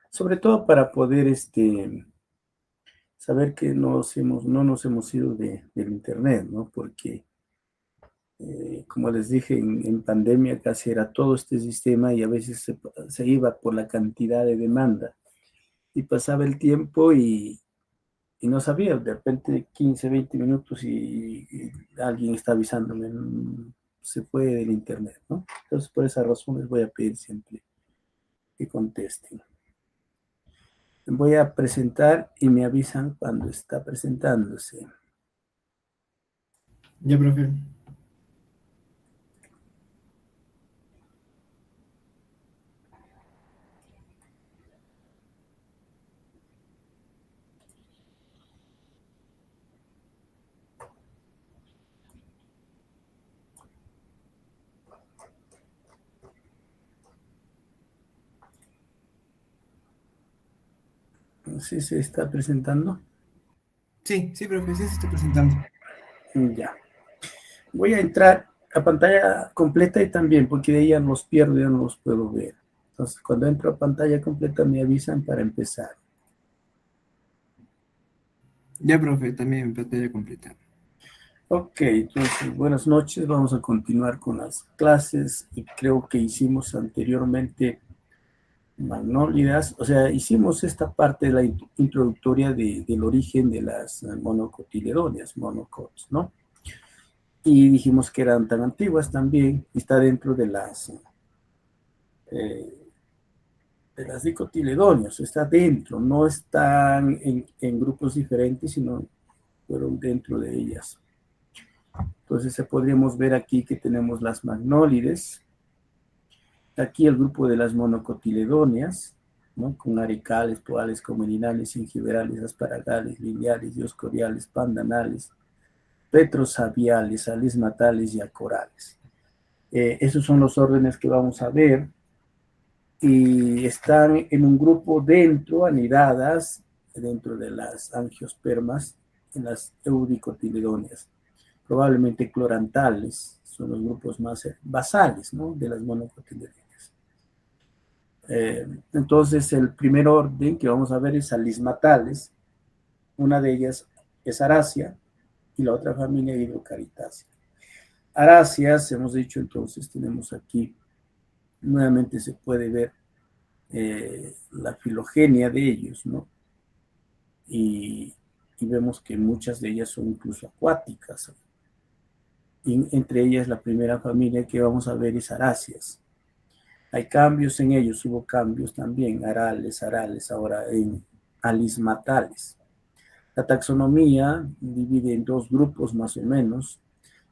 Sobre todo para poder saber que no nos hemos ido del Internet, ¿no? Porque, como les dije, en pandemia casi era todo este sistema y a veces se iba por la cantidad de demanda. Y pasaba el tiempo y no sabía, de repente 15, 20 minutos y alguien está avisándome, se fue del Internet, ¿no? Entonces, por esa razón les voy a pedir siempre que contesten. Voy a presentar y me avisan cuando está presentándose. Ya, profe. ¿Sí se está presentando? Sí, sí, profe, sí se está presentando. Ya. Voy a entrar a pantalla completa y también, porque de ahí ya los pierdo, ya no los puedo ver. Entonces, cuando entro a pantalla completa me avisan para empezar. Ya, profe, también en pantalla completa. Ok, entonces, buenas noches. Vamos a continuar con las clases y creo que hicimos anteriormente magnólidas, o sea, hicimos esta parte de la introductoria del origen de las monocotiledonias, monocots, ¿no? Y dijimos que eran tan antiguas también, está dentro eh, de las dicotiledonias, está dentro, no están en grupos diferentes, sino fueron dentro de ellas. Entonces podríamos ver aquí que tenemos las magnólides, aquí el grupo de las monocotiledonias, ¿no? Con aricales, poales, comelinales, gingiberales, asparagales, lineales, dioscoriales, pandanales, petrosabiales, alismatales y acorales. Esos son los órdenes que vamos a ver y están en un grupo dentro, anidadas, dentro de las angiospermas, en las eudicotiledonias. Probablemente clorantales son los grupos más basales, ¿no? De las monocotiledonias. Entonces, el primer orden que vamos a ver es alismatales. Una de ellas es Aracia y la otra familia Hidrocaritácea. Aráceas, hemos dicho entonces, tenemos aquí, nuevamente se puede ver la filogenia de ellos, ¿no? Y, y vemos que muchas de ellas son incluso acuáticas. Y entre ellas, la primera familia que vamos a ver es Aráceas. Hay cambios en ellos, hubo cambios también, arales, ahora en alismatales. La taxonomía divide en dos grupos más o menos,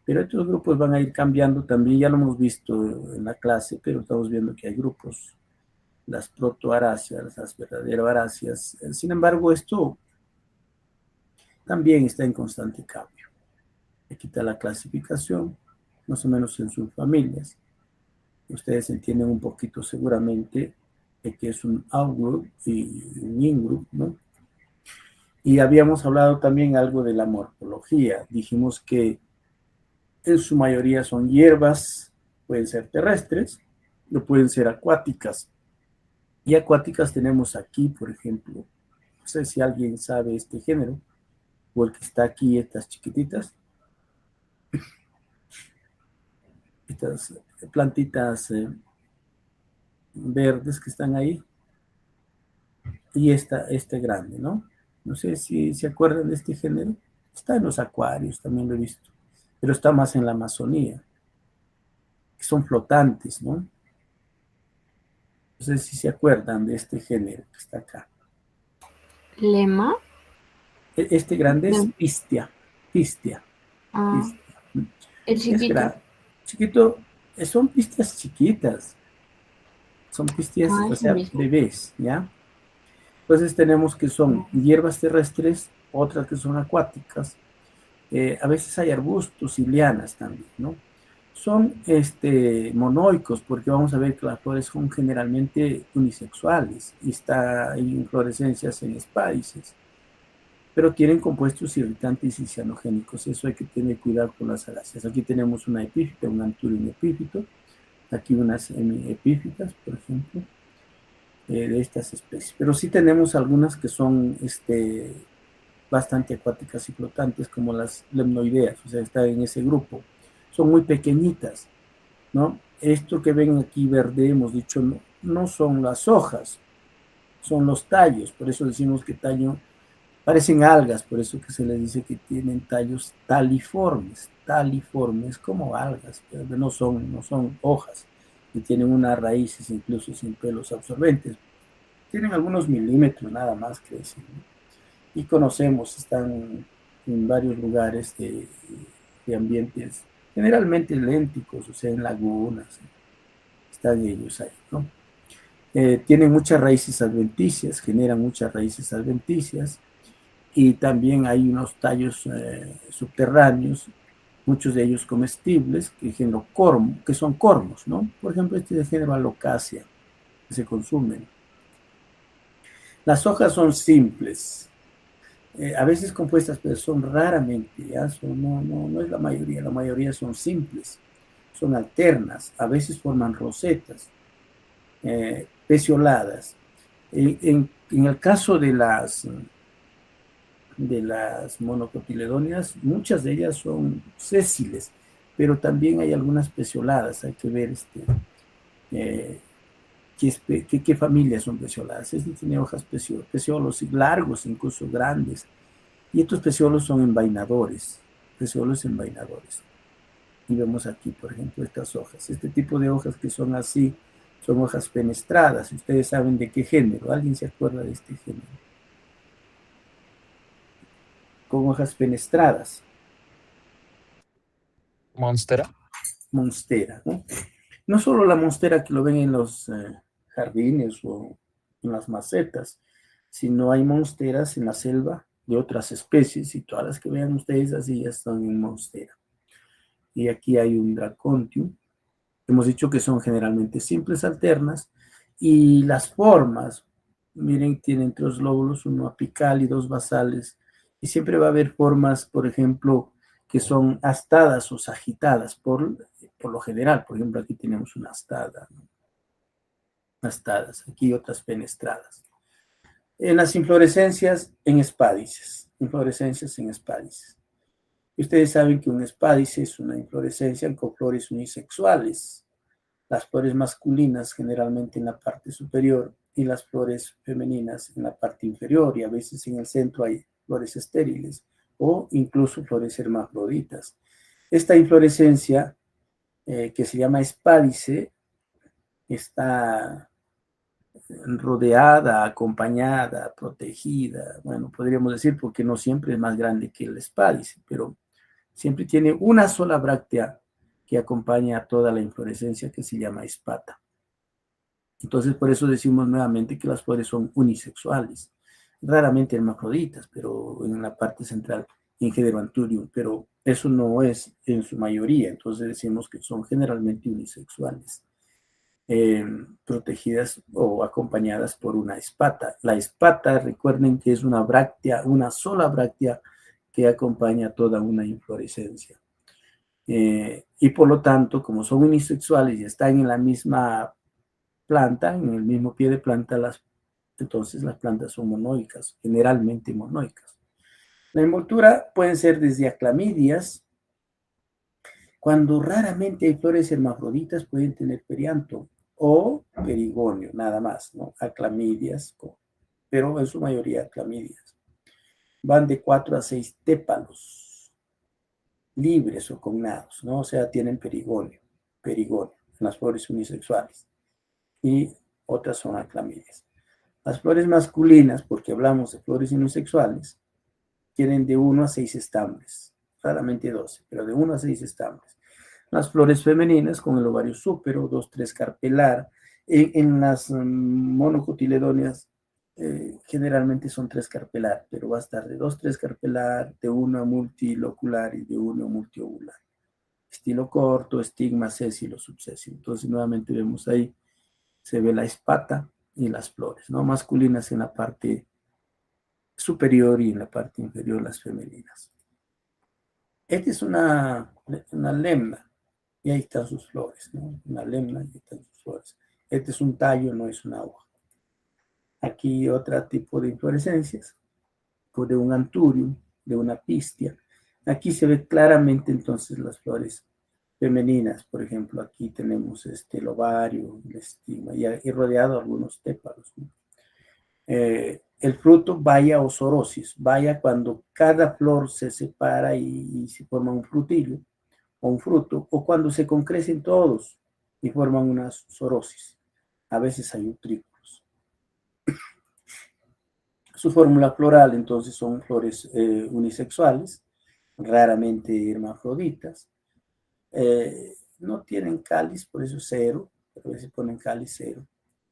pero estos grupos van a ir cambiando también, ya lo hemos visto en la clase, pero estamos viendo que hay grupos, las protoaráceas, las verdaderoaráceas. Sin embargo, esto también está en constante cambio. Aquí está la clasificación, más o menos en sus familias. Ustedes entienden un poquito seguramente de que es un outgroup y un ingroup, ¿no? Y habíamos hablado también algo de la morfología. Dijimos que en su mayoría son hierbas, pueden ser terrestres, o pueden ser acuáticas. Y acuáticas tenemos aquí, por ejemplo, no sé si alguien sabe este género, o el que está aquí, estas chiquititas, estas plantitas verdes que están ahí, y este grande, ¿no? No sé si se acuerdan de este género. Está en los acuarios, también lo he visto, pero está más en la Amazonía, que son flotantes, ¿no? No sé si se acuerdan de este género que está acá. Lema. Este grande es No. pistia, pistia, Ah, pistia. el Es chiquito. grande, chiquito, son pistias chiquitas, son pistias, Ah, o es el sea, mismo. bebés, ¿ya? Entonces tenemos que son hierbas terrestres, otras que son acuáticas, a veces hay arbustos y lianas también, ¿no? Son monoicos porque vamos a ver que las flores son generalmente unisexuales y está en inflorescencias en espádices, pero tienen compuestos irritantes y cianogénicos. Eso hay que tener cuidado con las aráceas. Aquí tenemos una epífita, un anturium epífito, aquí unas epífitas, por ejemplo. de estas especies. Pero sí tenemos algunas que son bastante acuáticas y flotantes, como las lemnoideas, o sea, están en ese grupo. Son muy pequeñitas, ¿no? Esto que ven aquí verde, hemos dicho, no, no son las hojas, son los tallos, por eso decimos que tallo, parecen algas, por eso que se les dice que tienen tallos taliformes como algas, pero no son hojas, y tienen unas raíces incluso sin pelos absorbentes. Tienen algunos milímetros nada más, crecen, ¿no? Y conocemos, están en varios lugares de ambientes generalmente lénticos, o sea, en lagunas, están ellos ahí, ¿no? Tienen muchas raíces adventicias, generan muchas raíces adventicias, y también hay unos tallos subterráneos, muchos de ellos comestibles, que son cormos, ¿no? Por ejemplo, este de género Alocasia, que se consumen. Las hojas son simples, a veces compuestas, pero son raramente, ¿ya? No es la mayoría son simples, son alternas, a veces forman rosetas, pecioladas. En el caso de las monocotiledóneas, muchas de ellas son sésiles, pero también hay algunas pecioladas, hay que ver eh, qué familias son pecioladas. Este tiene hojas peciolos largos, incluso grandes, y estos peciolos son envainadores, peciolos envainadores. Y vemos aquí, por ejemplo, estas hojas. Este tipo de hojas que son así, son hojas fenestradas. Ustedes saben de qué género. ¿Alguien se acuerda de este género? Con hojas fenestradas. Monstera. Monstera, ¿no? No solo la monstera que lo ven en los jardines o en las macetas, sino hay monsteras en la selva de otras especies, y todas las que vean ustedes así ya están en monstera. Y aquí hay un dracontium. Hemos dicho que son generalmente simples, alternas, y las formas, miren, tienen tres lóbulos, uno apical y dos basales, y siempre va a haber formas, por ejemplo, que son astadas o sagitadas, por lo general. Por ejemplo, aquí tenemos una astada, ¿no? Astadas, aquí otras fenestradas. En las inflorescencias en espádices, inflorescencias en espádices. Ustedes saben que un espádice es una inflorescencia con flores unisexuales. Las flores masculinas generalmente en la parte superior y las flores femeninas en la parte inferior, y a veces en el centro hay flores estériles o incluso flores hermafroditas. Esta inflorescencia, que se llama espádice, está rodeada, acompañada, protegida, bueno, podríamos decir, porque no siempre es más grande que el espádice, pero siempre tiene una sola bráctea que acompaña a toda la inflorescencia, que se llama espata. Entonces, por eso decimos nuevamente que las flores son unisexuales, raramente hermafroditas, pero en la parte central, en género Anthurium, pero eso no es en su mayoría. Entonces decimos que son generalmente unisexuales, protegidas o acompañadas por una espata. La espata, recuerden que es una bráctea, una sola bráctea que acompaña toda una inflorescencia. Y por lo tanto, como son unisexuales y están en la misma planta, en el mismo pie de planta, entonces las plantas son monoicas, generalmente monoicas. La envoltura pueden ser desde aclamidias, cuando raramente hay flores hermafroditas pueden tener perianto o perigonio, nada más, ¿no? Aclamidias, pero en su mayoría aclamidias. Van de 4 a 6 tépalos, libres o cognados, ¿no? O sea, tienen perigonio, en las flores unisexuales. Y otras son aclamidias. Las flores masculinas, porque hablamos de flores unisexuales, tienen de 1 a 6 estambres, raramente 12, pero de 1 a 6 estambres. Las flores femeninas con el ovario súpero, 2-3 carpelar. En las monocotiledóneas generalmente son 3 carpelar, pero va a estar de 2-3 carpelar, de 1 a multilocular y de 1 a multiovular. Estilo corto, estigma sésilo, subsésilo. Entonces nuevamente vemos ahí, se ve la espata y las flores, ¿no? Masculinas en la parte superior y en la parte inferior las femeninas. Esta es una lemna, y ahí están sus flores, ¿no? Una lemna y ahí están sus flores. Este es un tallo, no es una hoja. Aquí otro tipo de inflorescencias, pues de un anturium, de una pistia. Aquí se ve claramente entonces las flores femeninas. Por ejemplo, aquí tenemos el ovario, el estigma y rodeado de algunos tépalos, ¿no? El fruto vaya o sorosis, vaya cuando cada flor se separa y se forma un frutillo o un fruto, o cuando se concrecen todos y forman una sorosis. A veces hay utrículos. Su fórmula floral entonces son flores unisexuales, raramente hermafroditas. No tienen cáliz, por eso cero, a veces ponen cáliz cero.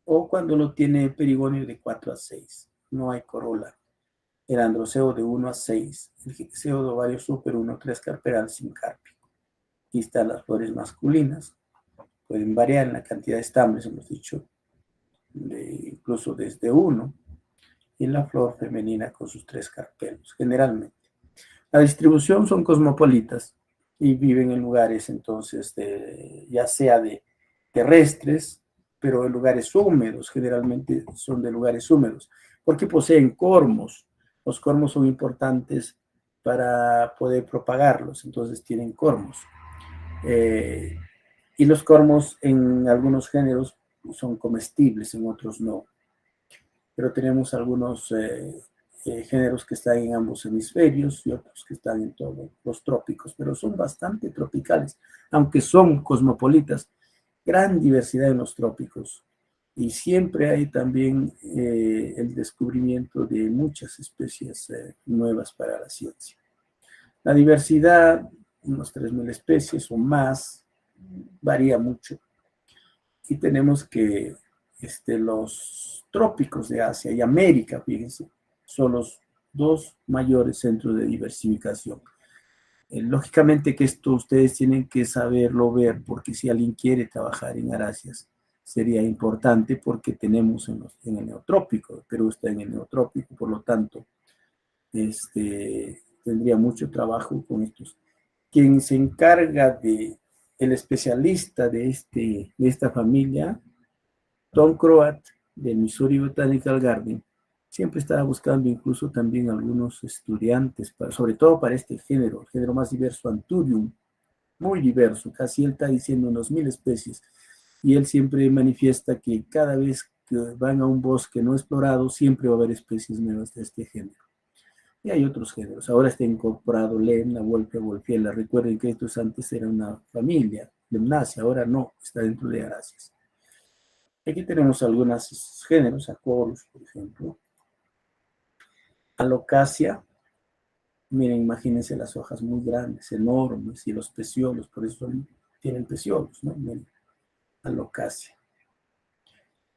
O cuando lo tiene perigonio de 4 a 6, no hay corola. El androceo de 1 a 6, el gixeo de ovario súper 1, 3 carperal sin cárpico. Aquí están las flores masculinas, pueden variar en la cantidad de estambres, hemos dicho, incluso desde 1, y la flor femenina con sus 3 carpelos, generalmente. La distribución son cosmopolitas y viven en lugares entonces ya sea de terrestres, pero en lugares húmedos, generalmente son de lugares húmedos, porque poseen cormos. Los cormos son importantes para poder propagarlos, entonces tienen cormos. Y los cormos en algunos géneros son comestibles, en otros no. Pero tenemos algunos géneros que están en ambos hemisferios y otros que están en todos los trópicos, pero son bastante tropicales, aunque son cosmopolitas, gran diversidad en los trópicos. Y siempre hay también el descubrimiento de muchas especies nuevas para la ciencia. La diversidad, unos 3.000 especies o más, varía mucho. Y tenemos que los trópicos de Asia y América, fíjense, son los dos mayores centros de diversificación. Lógicamente que esto ustedes tienen que saberlo ver, porque si alguien quiere trabajar en aráceas, sería importante porque tenemos en el neotrópico, Perú está en el neotrópico, por lo tanto, tendría mucho trabajo con estos. Quien se encarga de el especialista de esta familia, Tom Croat, del Missouri Botanical Garden, siempre estaba buscando incluso también algunos estudiantes, sobre todo para este género, el género más diverso, Anthurium, muy diverso, casi él está diciendo unos 1.000 especies, y él siempre manifiesta que cada vez que van a un bosque no explorado, siempre va a haber especies nuevas de este género. Y hay otros géneros. Ahora está incorporado Lemna, Wolfe, Wolfiella. Recuerden que estos antes era una familia, Lemnaceae, ahora no, está dentro de Aráceas. Aquí tenemos algunos géneros, Acorus, por ejemplo. Alocasia, miren, imagínense las hojas muy grandes, enormes, y los peciolos, por eso tienen peciolos, ¿no? Miren, Alocasia.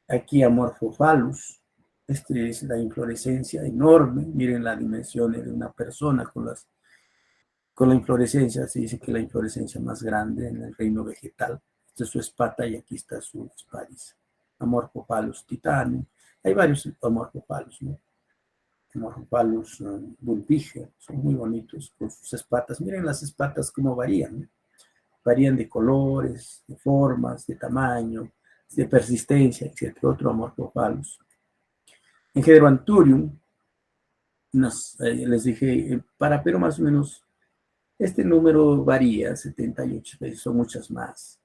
Aquí Amorphophallus, es la inflorescencia enorme, miren las dimensiones de una persona con la inflorescencia, se dice que la inflorescencia más grande en el reino vegetal. Esta es su espata y aquí está su espádice. Amorphophallus titanum. Hay varios Amorphophallus, ¿no? Amorphophallus bulbiger, son muy bonitos con sus espatas. Miren las espatas cómo varían, ¿no? Varían de colores, de formas, de tamaño, de persistencia, etc. Otro Amorphophallus. En género Anthurium, les dije, para pero más o menos este número varía, 78 veces, son muchas más.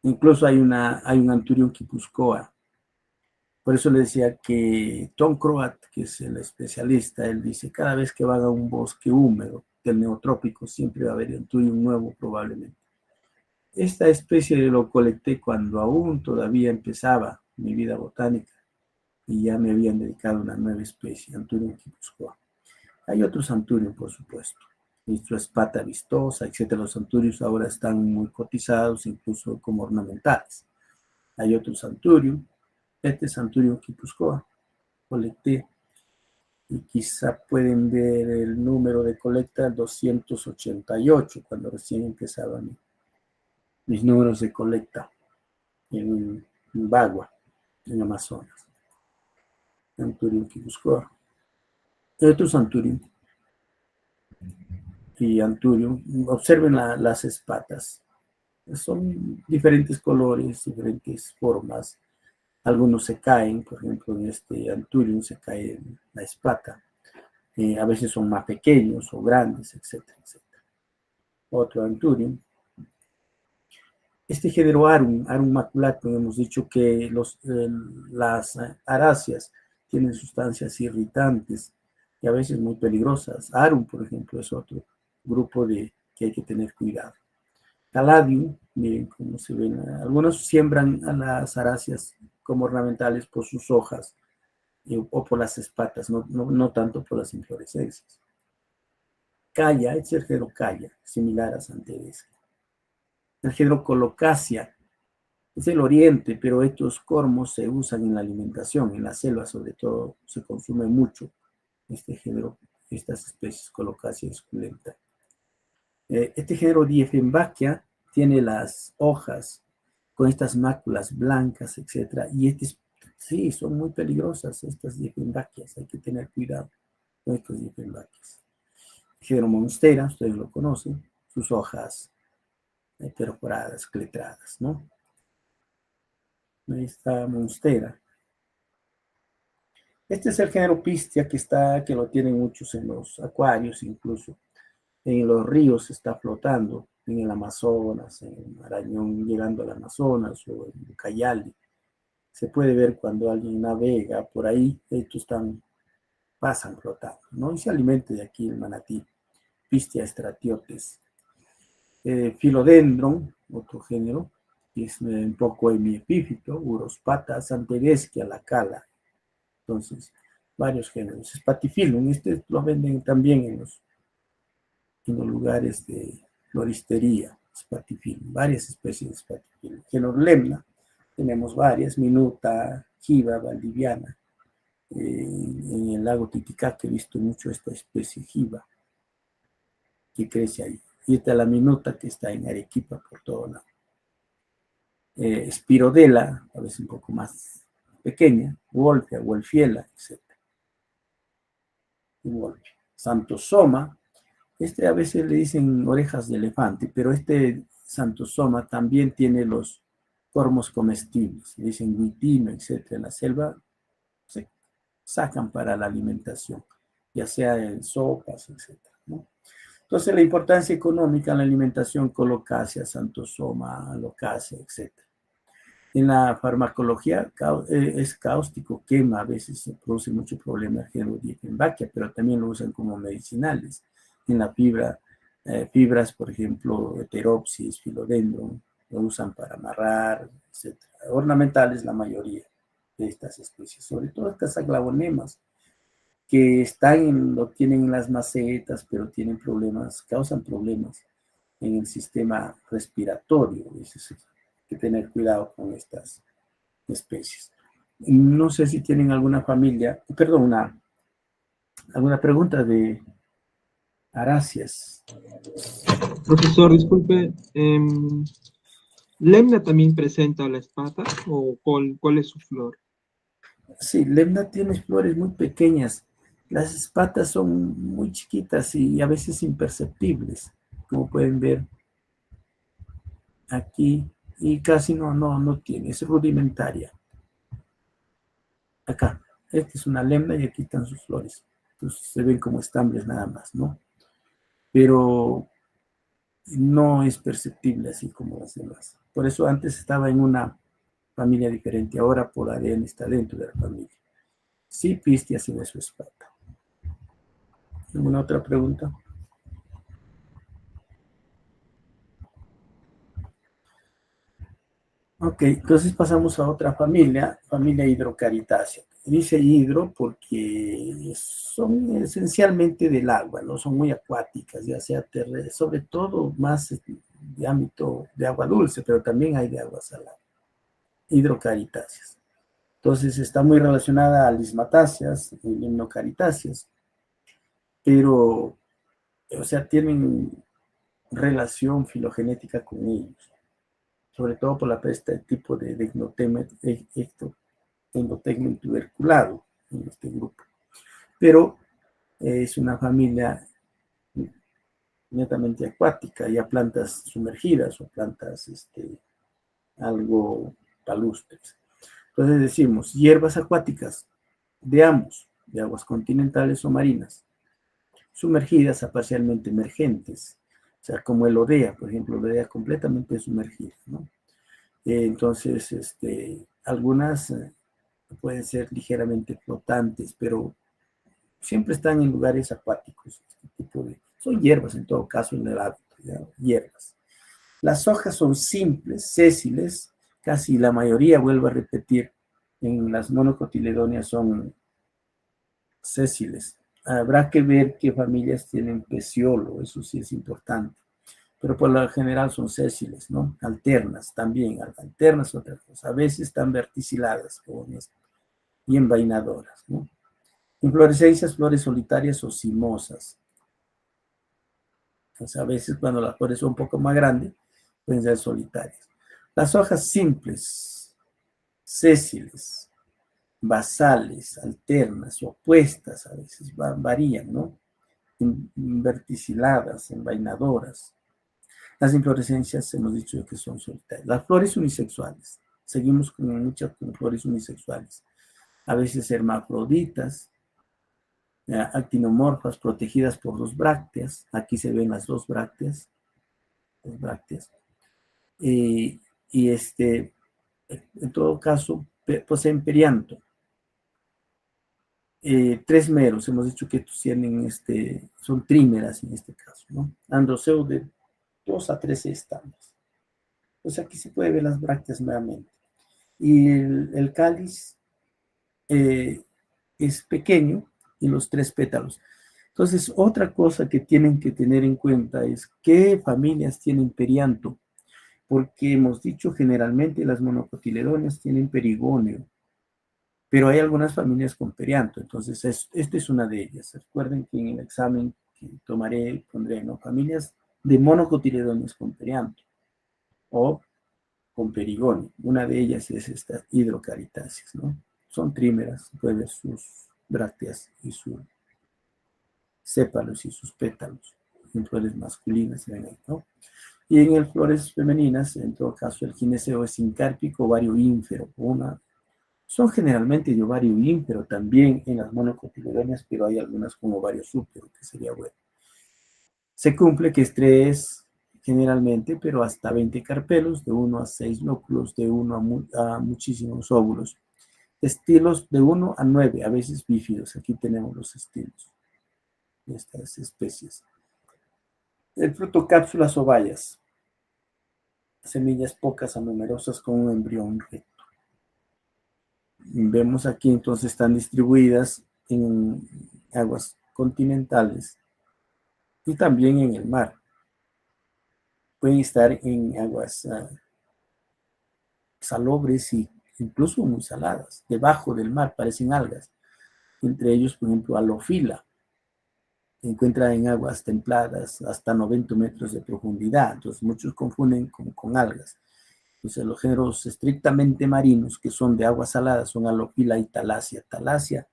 Incluso hay un Anthurium quipuscoa. Por eso le decía que Tom Croat, que es el especialista, él dice, cada vez que van a un bosque húmedo del neotrópico, siempre va a haber Anthurium nuevo probablemente. Esta especie lo colecté cuando aún todavía empezaba mi vida botánica y ya me habían dedicado a una nueva especie, Anthurium quipuscoa. Hay otros Anthurium, por supuesto. Nuestra espata vistosa, etcétera. Los Anthuriums ahora están muy cotizados, incluso como ornamentales. Hay otros Anthurium. Este es Anthurium quipuscoa. Colecté. Y quizá pueden ver el número de colecta 288, cuando recién empezaban mis números de colecta en Bagua, en Amazonas. Anthurium quipuscoa. Hay otros Anthurium. Y Anthurium, observen las espatas. Son diferentes colores, diferentes formas. Algunos se caen, por ejemplo, en este Anthurium se cae la espata. A veces son más pequeños o grandes, etcétera, etcétera. Otro Anthurium. Este género Arum maculatum, hemos dicho que las aráceas tienen sustancias irritantes y a veces muy peligrosas. Arum, por ejemplo, es otro grupo que hay que tener cuidado. Caladium, miren cómo se ven. Algunos siembran a las aráceas como ornamentales por sus hojas o por las espatas, no tanto por las inflorescencias. Calla, es el género Calla, similar a Santeres. El género Colocasia es el oriente, pero estos cormos se usan en la alimentación, en la selva sobre todo se consume mucho este género, estas especies Colocasia esculenta. Este género Dieffenbachia tiene las hojas con estas máculas blancas, etcétera, y sí, son muy peligrosas estas Dieffenbachias, hay que tener cuidado con estas Dieffenbachias. El género Monstera, ustedes lo conocen, sus hojas perforadas, cletradas, ¿no? Ahí está Monstera. Este es el género Pistia que lo tienen muchos en los acuarios, incluso en los ríos está flotando, en el Amazonas, en Marañón, llegando al Amazonas o en Ucayali. Se puede ver cuando alguien navega por ahí, estos pasan flotando, ¿no? Y se alimenta de aquí el manatí, Pistia stratiotes. Philodendron, otro género, que es un poco hemiepífito, Urospata, Santereschia, la cala. Entonces, varios géneros. Spatifilum, este lo venden también en los lugares de floristería, Spatifilum, varias especies de Spatifilum. Género Lemna, tenemos varias, Minuta, Jiva, Valdiviana. En el lago Titicaca he visto mucho esta especie Jiva que crece ahí. Y esta es la Minuta que está en Arequipa por todo lado. Spirodela, a veces un poco más pequeña, Wolfia, Wolfiela, etc. Wolfia. Santosoma, a veces le dicen orejas de elefante, pero este Santosoma también tiene los cormos comestibles, le dicen guitino, etc. En la selva se sacan para la alimentación, ya sea en sopas, etc., ¿no? Entonces la importancia económica en la alimentación, Colocasia, Santosoma, Alocasia, etc. En la farmacología es cáustico, quema, a veces se produce mucho problema el género Dieffenbachia, pero también lo usan como medicinales. En la fibras, por ejemplo, Heteropsis, Philodendron, lo usan para amarrar, etc. Ornamentales la mayoría de estas especies, sobre todo estas aglaonemas, que lo tienen en las macetas, pero tienen problemas, causan problemas en el sistema respiratorio. Hay que tener cuidado con estas especies. No sé si tienen alguna familia, perdón, alguna pregunta de aráceas. Profesor, disculpe, ¿Lemna también presenta la espata o cuál es su flor? Sí, Lemna tiene flores muy pequeñas. Las espatas son muy chiquitas y a veces imperceptibles, como pueden ver aquí, y casi no tiene, es rudimentaria. Acá, esta es una Lemna y aquí están sus flores. Entonces se ven como estambres nada más, ¿no? Pero no es perceptible así como las demás. Por eso antes estaba en una familia diferente, ahora por ADN está dentro de la familia. Sí, Pistia se ve su espata. ¿Alguna otra pregunta? Ok, entonces pasamos a otra familia hidrocaritácea. Dice hidro porque son esencialmente del agua, ¿no? Son muy acuáticas, ya sea terrestre, sobre todo más de ámbito de agua dulce, pero también hay de agua salada. Hidrocaritáceas. Entonces está muy relacionada a lismatáceas, limnocaritáceas, pero, o sea, tienen relación filogenética con ellos, sobre todo por este tipo de endotecno tuberculado en este grupo. Pero es una familia netamente acuática, ya plantas sumergidas o plantas algo palustres. Entonces decimos hierbas acuáticas de ambos, de aguas continentales o marinas, sumergidas a parcialmente emergentes, o sea, como el odea, por ejemplo, el odea completamente sumergida, ¿no? Entonces, algunas pueden ser ligeramente flotantes, pero siempre están en lugares acuáticos. Son hierbas en todo caso en el hábito, ¿ya? Hierbas. Las hojas son simples, sésiles, casi la mayoría, vuelvo a repetir, en las monocotiledóneas son sésiles. Habrá que ver qué familias tienen peciolo, eso sí es importante. Pero por lo general son sésiles, ¿no? Alternas también, alternas otra cosa. A veces están verticiladas, como esto, y envainadoras, ¿no? Inflorescencias, flores solitarias o cimosas. Pues a veces cuando las flores son un poco más grandes, pueden ser solitarias. Las hojas simples, sésiles, basales, alternas, opuestas, a veces varían, ¿no? Verticiladas, envainadoras. Las inflorescencias hemos dicho que son solitarias. Las flores unisexuales. Seguimos con muchas flores unisexuales. A veces hermafroditas, actinomorfas, protegidas por dos brácteas. Aquí se ven las dos brácteas. Dos brácteas. Y en todo caso, poseen perianto. Tres meros, hemos dicho que tienen son trímeras en este caso, ¿no? Androceo de 2 a 13 estambres. Pues aquí se puede ver las brácteas nuevamente. Y el cáliz es pequeño y los 3 pétalos. Entonces, otra cosa que tienen que tener en cuenta es qué familias tienen perianto, porque hemos dicho generalmente las monocotiledóneas tienen perigonio, pero hay algunas familias con perianto, entonces esta es una de ellas. Recuerden que en el examen que tomaré pondré, ¿no? Familias de monocotiledóneas con perianto o con perigonio. Una de ellas es esta hidrocaritáceas, ¿no? Son trímeras, pueden ver sus brácteas y sus sépalos y sus pétalos. En flores masculinas, ¿no? Y en el flores femeninas, en todo caso, el gineceo es sincárpico, ovario ínfero, son generalmente de ovario ínfero también en las monocotiledóneas, pero hay algunas con ovario súpero, que sería bueno. Se cumple que es 3 generalmente, pero hasta 20 carpelos, de 1 a 6 núcleos, de 1 a muchísimos óvulos. Estilos de 1 a 9, a veces bífidos. Aquí tenemos los estilos de estas especies. El fruto, cápsulas o bayas. Semillas pocas a numerosas con un embrión recto. Vemos aquí entonces están distribuidas en aguas continentales y también en el mar. Pueden estar en aguas salobres y incluso muy saladas. Debajo del mar parecen algas. Entre ellos, por ejemplo, halofila. Se encuentra en aguas templadas hasta 90 metros de profundidad. Entonces muchos confunden con algas. Entonces los géneros estrictamente marinos que son de aguas saladas son halofila y talasia. Talasia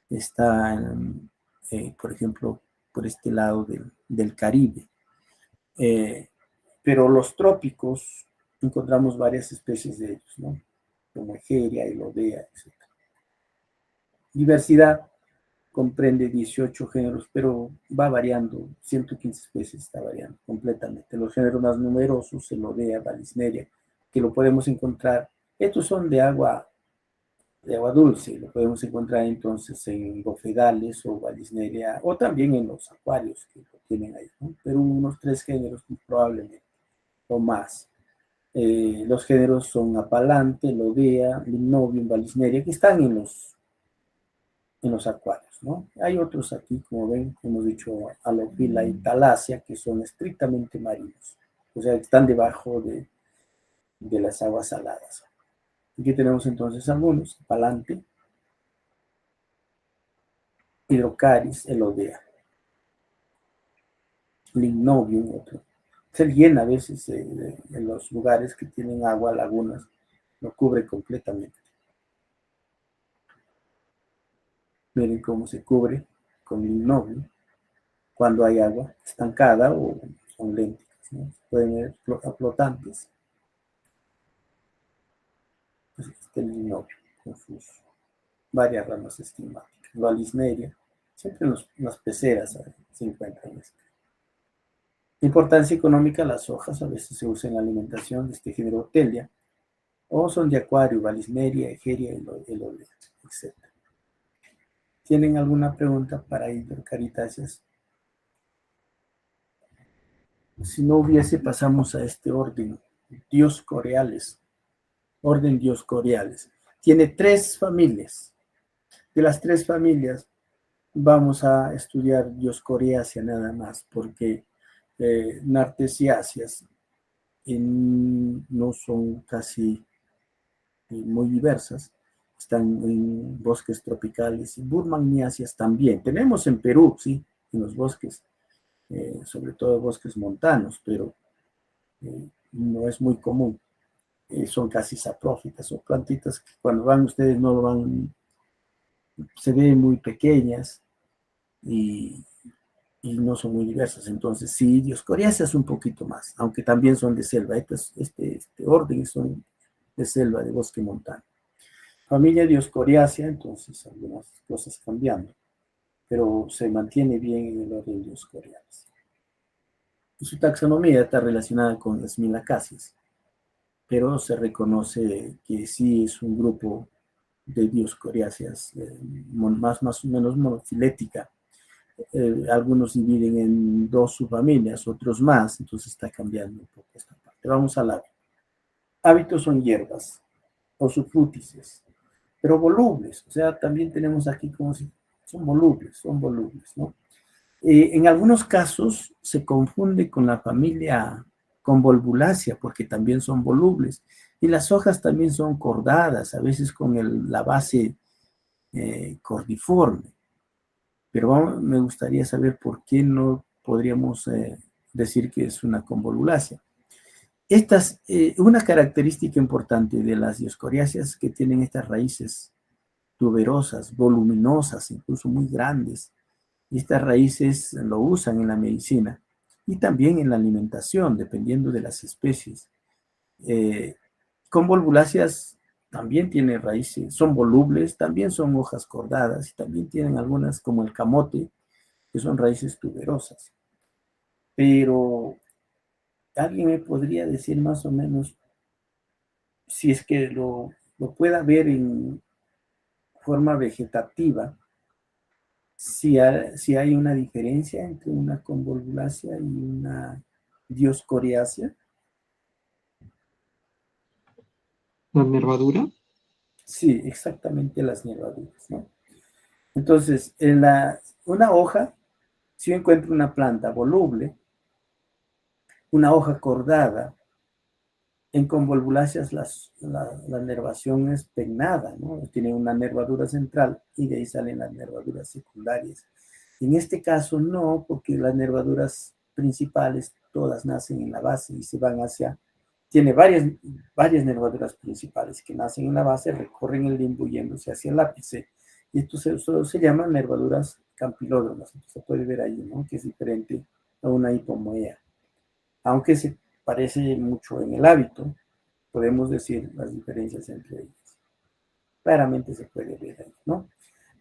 está, por ejemplo, por este lado del Caribe. Pero los trópicos encontramos varias especies de ellos, ¿no? Como Egeria, Elodea, etc. Diversidad comprende 18 géneros, pero va variando, 115 especies está variando completamente. Los géneros más numerosos, Elodea, Valisneria, que lo podemos encontrar, estos son de agua dulce, lo podemos encontrar entonces en bofedales o Valisneria, o también en los acuarios que lo tienen ahí, ¿no? Pero unos 3 géneros probablemente, o más. Los géneros son Apalante, Lodea, Limnobium, Valisneria, que están en los acuarios, ¿no? Hay otros aquí, como ven, hemos dicho Halofila y Talasia, que son estrictamente marinos, o sea, están debajo de las aguas saladas. Aquí tenemos entonces algunos, Apalante, Hidrocaris, Elodea, Limnobium, otro. Se llena a veces en los lugares que tienen agua, lagunas, lo cubre completamente. Miren cómo se cubre con limnobium cuando hay agua estancada o son lénticas, ¿no? Pueden ver flotantes. este linovio, con sus varias ramas estigmáticas. La alisneria, siempre en las peceras se encuentran. Importancia económica, las hojas a veces se usan en la alimentación de este género Otelia, o son de acuario, Valisneria, Egeria, Elolea, etc. ¿Tienen alguna pregunta para Hidrocaritáceas? Si no hubiese, pasamos a este orden, Dioscoreales, orden Dioscoreales. Tiene 3 familias. De las 3 familias, vamos a estudiar Dioscoreaceae nada más, porque Nartesiáceas no son casi muy diversas, están en bosques tropicales, y Burmanniaceae también. Tenemos en Perú, sí, en los bosques, sobre todo bosques montanos, pero no es muy común. Son casi saprófitas, son plantitas que cuando van ustedes no lo van, se ven muy pequeñas y no son muy diversas. Entonces, sí, Dioscoriaceae es un poquito más, aunque también son de selva. Este orden son de selva, de bosque montano. Familia Dioscoriaceae, entonces algunas cosas cambiando, pero se mantiene bien en el orden Dioscoriaceae. Su taxonomía está relacionada con las milacáceas, pero se reconoce que sí es un grupo de Dioscoriaceas más o menos monofilética. Algunos dividen en 2 subfamilias, otros más, entonces está cambiando un poco esta parte. Vamos al hábito. Hábitos son hierbas o sufrútices, pero volubles, o sea, también tenemos aquí como si son volubles, ¿no? En algunos casos se confunde con la familia Convolvulaceae, porque también son volubles, y las hojas también son cordadas, a veces con la base cordiforme. Pero me gustaría saber por qué no podríamos decir que es una convolvulaceae. Una característica importante de las dioscoriáceas que tienen estas raíces tuberosas, voluminosas, incluso muy grandes. Y estas raíces lo usan en la medicina y también en la alimentación, dependiendo de las especies. Convolvulaceas también tienen raíces, son volubles, también son hojas cordadas y también tienen algunas, como el camote, que son raíces tuberosas. Pero ¿alguien me podría decir más o menos, si es que lo pueda ver en forma vegetativa, si hay una diferencia entre una convolvulaceae y una dioscoriácea? ¿La nervadura? Sí, exactamente, las nervaduras, ¿no? Entonces, una hoja, si yo encuentro una planta voluble, una hoja cordada, en convolvulaceas la nervación es pennada, ¿no? Tiene una nervadura central y de ahí salen las nervaduras secundarias. En este caso no, porque las nervaduras principales todas nacen en la base y se van tiene varias nervaduras principales que nacen en la base, recorren el limbo yéndose hacia el ápice. Y esto se llaman nervaduras campilódromas. Entonces se puede ver ahí, ¿no? Que es diferente a una hipomoea. Aunque se parece mucho en el hábito, podemos decir las diferencias entre ellas. Claramente se puede ver ahí, ¿no?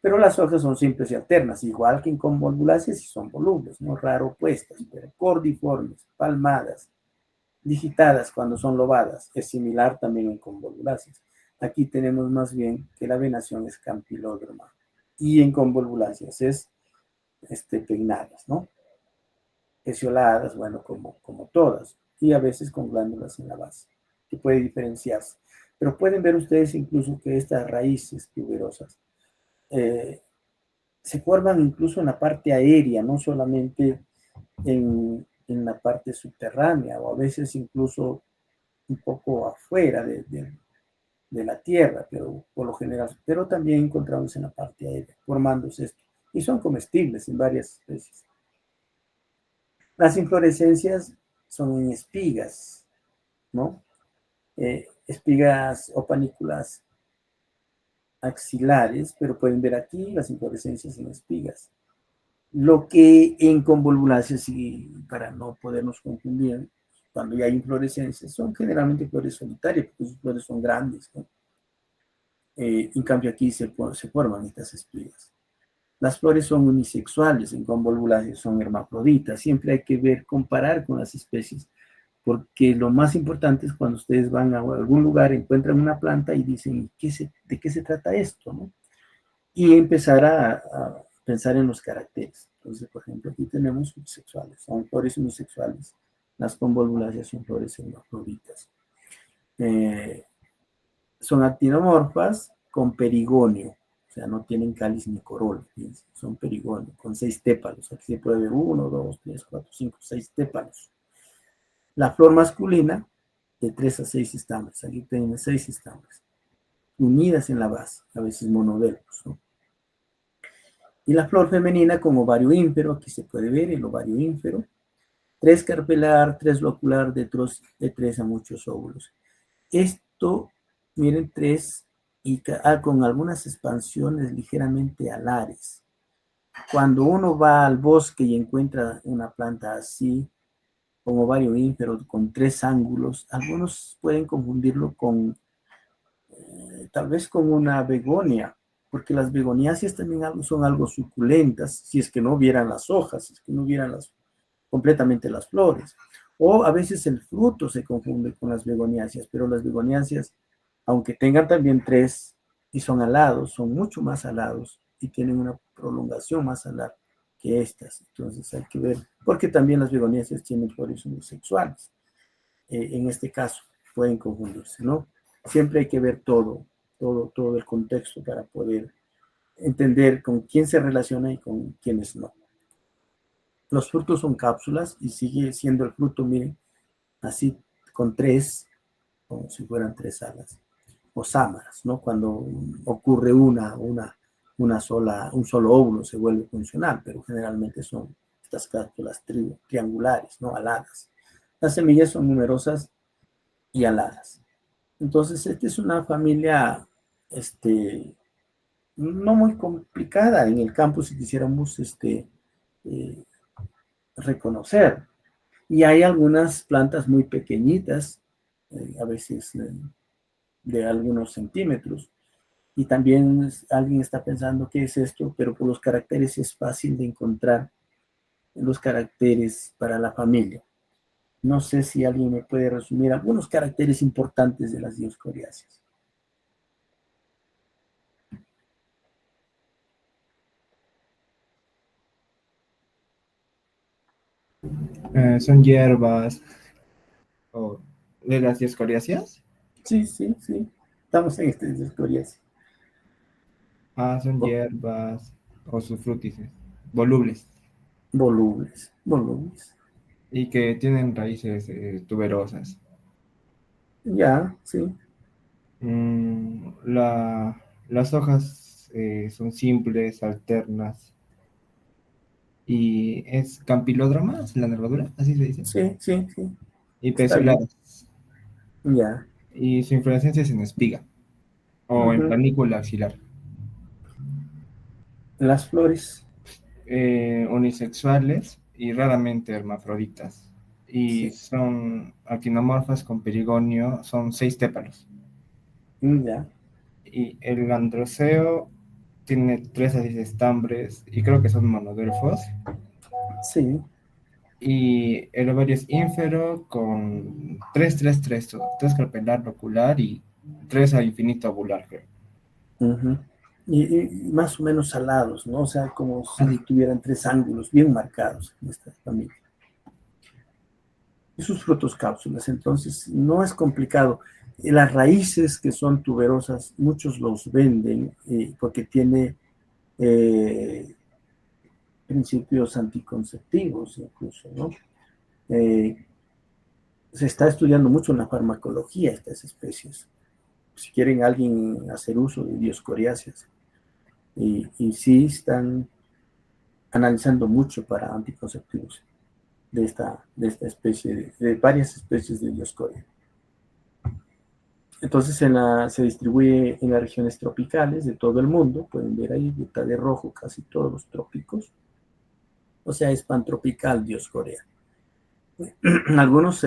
Pero las hojas son simples y alternas, igual que en convolvulaceas y son volubles, no raro opuestas, pero cordiformes, palmadas, digitadas cuando son lobadas. Es similar también en convolvulaceas. Aquí tenemos más bien que la venación es campilódroma y en convolvulaceas es peinadas, ¿no? Pecioladas, bueno, como todas, y a veces con glándulas en la base, que puede diferenciarse. Pero pueden ver ustedes incluso que estas raíces tuberosas se forman incluso en la parte aérea, no solamente en la parte subterránea, o a veces incluso un poco afuera de la tierra, pero por lo general, pero también encontramos en la parte aérea, formándose esto. Y son comestibles en varias especies. Las inflorescencias son en espigas, ¿no? Espigas o panículas axilares, pero pueden ver aquí las inflorescencias en espigas. Lo que en convolvulaceas, y para no podernos confundir, cuando ya hay inflorescencias, son generalmente flores solitarias, porque sus flores son grandes, ¿no? En cambio aquí se forman estas espigas. Las flores son unisexuales, en convolvulación son hermafroditas. Siempre hay que ver, comparar con las especies, porque lo más importante es cuando ustedes van a algún lugar, encuentran una planta y dicen, ¿de qué se trata esto? ¿No? Y empezar a pensar en los caracteres. Entonces, por ejemplo, aquí tenemos unisexuales, son flores unisexuales. Las convolvulaceas son flores hermafroditas. Son actinomorfas con perigonio, o sea, no tienen cáliz ni corola, fíjense, son perigonio, con 6 tépalos. Aquí se puede ver 1, 2, 3, 4, 5, 6 tépalos. La flor masculina, de 3 a 6 estambres, aquí tienen 6 estambres, unidas en la base, a veces monodelfos, ¿no? Y la flor femenina con ovario ínfero, aquí se puede ver el ovario ínfero, 3 carpelar, 3 locular, de 3 a muchos óvulos. Esto, miren, 3 y con algunas expansiones ligeramente alares. Cuando uno va al bosque y encuentra una planta así, con ovario ínfero, con 3 ángulos, algunos pueden confundirlo con, tal vez con una begonia, porque las begoniáceas también son algo suculentas, si es que no vieran las hojas, si es que no vieran completamente las flores. O a veces el fruto se confunde con las begoniáceas, pero las begoniáceas, aunque tengan también 3 y son alados, son mucho más alados y tienen una prolongación más alar que estas. Entonces hay que ver, porque también las begoniáceas tienen flores homosexuales. En este caso pueden confundirse, ¿no? Siempre hay que ver todo el contexto para poder entender con quién se relaciona y con quiénes no. Los frutos son cápsulas y sigue siendo el fruto, miren, así con 3, como si fueran 3 alas, o sámaras, ¿no? Cuando ocurre un solo óvulo se vuelve funcional, pero generalmente son estas cápsulas triangulares, ¿no? Aladas. Las semillas son numerosas y aladas. Entonces, esta es una familia, no muy complicada en el campo si quisiéramos, eh, reconocer. Y hay algunas plantas muy pequeñitas, a veces de algunos centímetros. Y también alguien está pensando qué es esto, pero por los caracteres es fácil de encontrar los caracteres para la familia. No sé si alguien me puede resumir algunos caracteres importantes de las dioscoriáceas. Son hierbas o de las dioscoriáceas. Sí, sí, sí. Estamos en esta dioscoriácea. Son hierbas o sufrútices, volubles, Volubles, volubles. y que tienen raíces tuberosas. Ya, sí. Las hojas son simples, alternas, y es campilódrama, la nervadura, así se dice, Sí, sí, sí. y Está bien. pecioladas, Ya. y su inflorescencia es en espiga o en Ujú. panícula axilar. Las flores. Unisexuales y raramente hermafroditas. Y Sí. son actinomorfas con perigonio, son 6 tépalos. Ya. Y el androceo tiene 3 a 10 estambres y creo que son monodelfos. Sí. Y el ovario es ínfero con 3 carpelar ocular y 3 a infinito ovular, creo. Ujú. Y más o menos salados, ¿no? O sea, como si tuvieran 3 ángulos bien marcados en esta familia. Y sus frutos cápsulas, entonces no es complicado. Las raíces que son tuberosas, muchos los venden porque tiene eh, principios anticonceptivos incluso, ¿no? Eh, Se está estudiando mucho en la farmacología estas especies. Si quieren alguien hacer uso de dioscoriáceas, y sí están analizando mucho para anticonceptivos de esta especie, de varias especies de Dioscorea. Entonces se distribuye en las regiones tropicales de todo el mundo, pueden ver ahí, está de rojo casi todos los trópicos, o sea, es pantropical Dioscorea. Algunos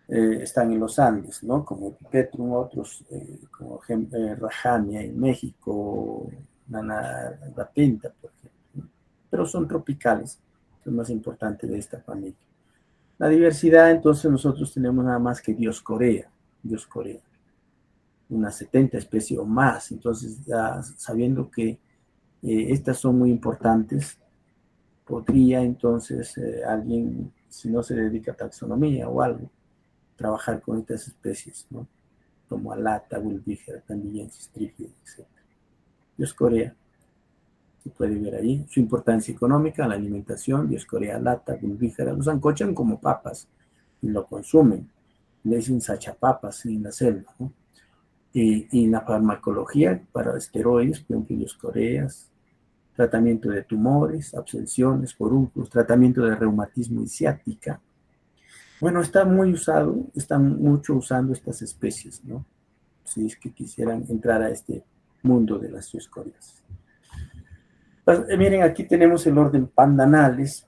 están en los Andes, ¿no? Como Epipetrum, otros como Rajania en México, Nana Rapinta, por ejemplo, ¿no? Pero son tropicales, es lo más importante de esta familia. La diversidad, entonces nosotros tenemos nada más que Dioscorea, unas 70 especies o más. Entonces, ya sabiendo que estas son muy importantes, podría entonces alguien, si no se dedica a taxonomía o algo, trabajar con estas especies, ¿no? Como Alata, Bulbífera, Pandillensis, Trífida, etc. Dioscorea, se puede ver ahí, su importancia económica, la alimentación, Dioscorea alata, Bulbífera, los ancochan como papas y lo consumen, le dicen sachapapas en la selva, ¿no? Y la farmacología para esteroides, por ejemplo, Dioscoreas, tratamiento de tumores, abscesiones, forúnculos, tratamiento de reumatismo y ciática. Bueno, está muy usado, están mucho usando estas especies, ¿no? Si es que quisieran entrar a este mundo de las Dioscoreas. Pues, miren, aquí tenemos el orden Pandanales,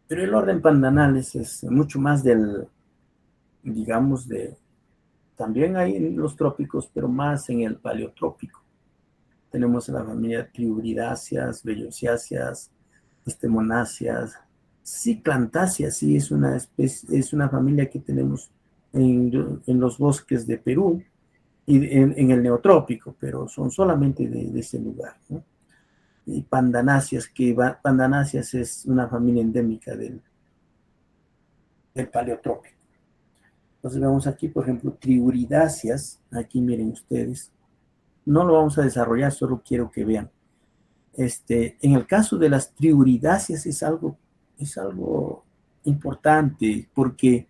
pero el orden Pandanales es mucho más del, digamos, también hay en los trópicos, pero más en el paleotrópico. Tenemos la familia Triuridáceas, Bellociáceas, Estemonáceas, Ciclantáceas, sí, es una especie, es una familia que tenemos en los bosques de Perú y en el neotrópico, pero son solamente de ese lugar, ¿no? Y Pandanáceas, Pandanáceas es una familia endémica del paleotrópico. Entonces vemos aquí, por ejemplo, Triuridáceas, aquí miren ustedes, no lo vamos a desarrollar, solo quiero que vean. En el caso de las triuridáceas es algo importante porque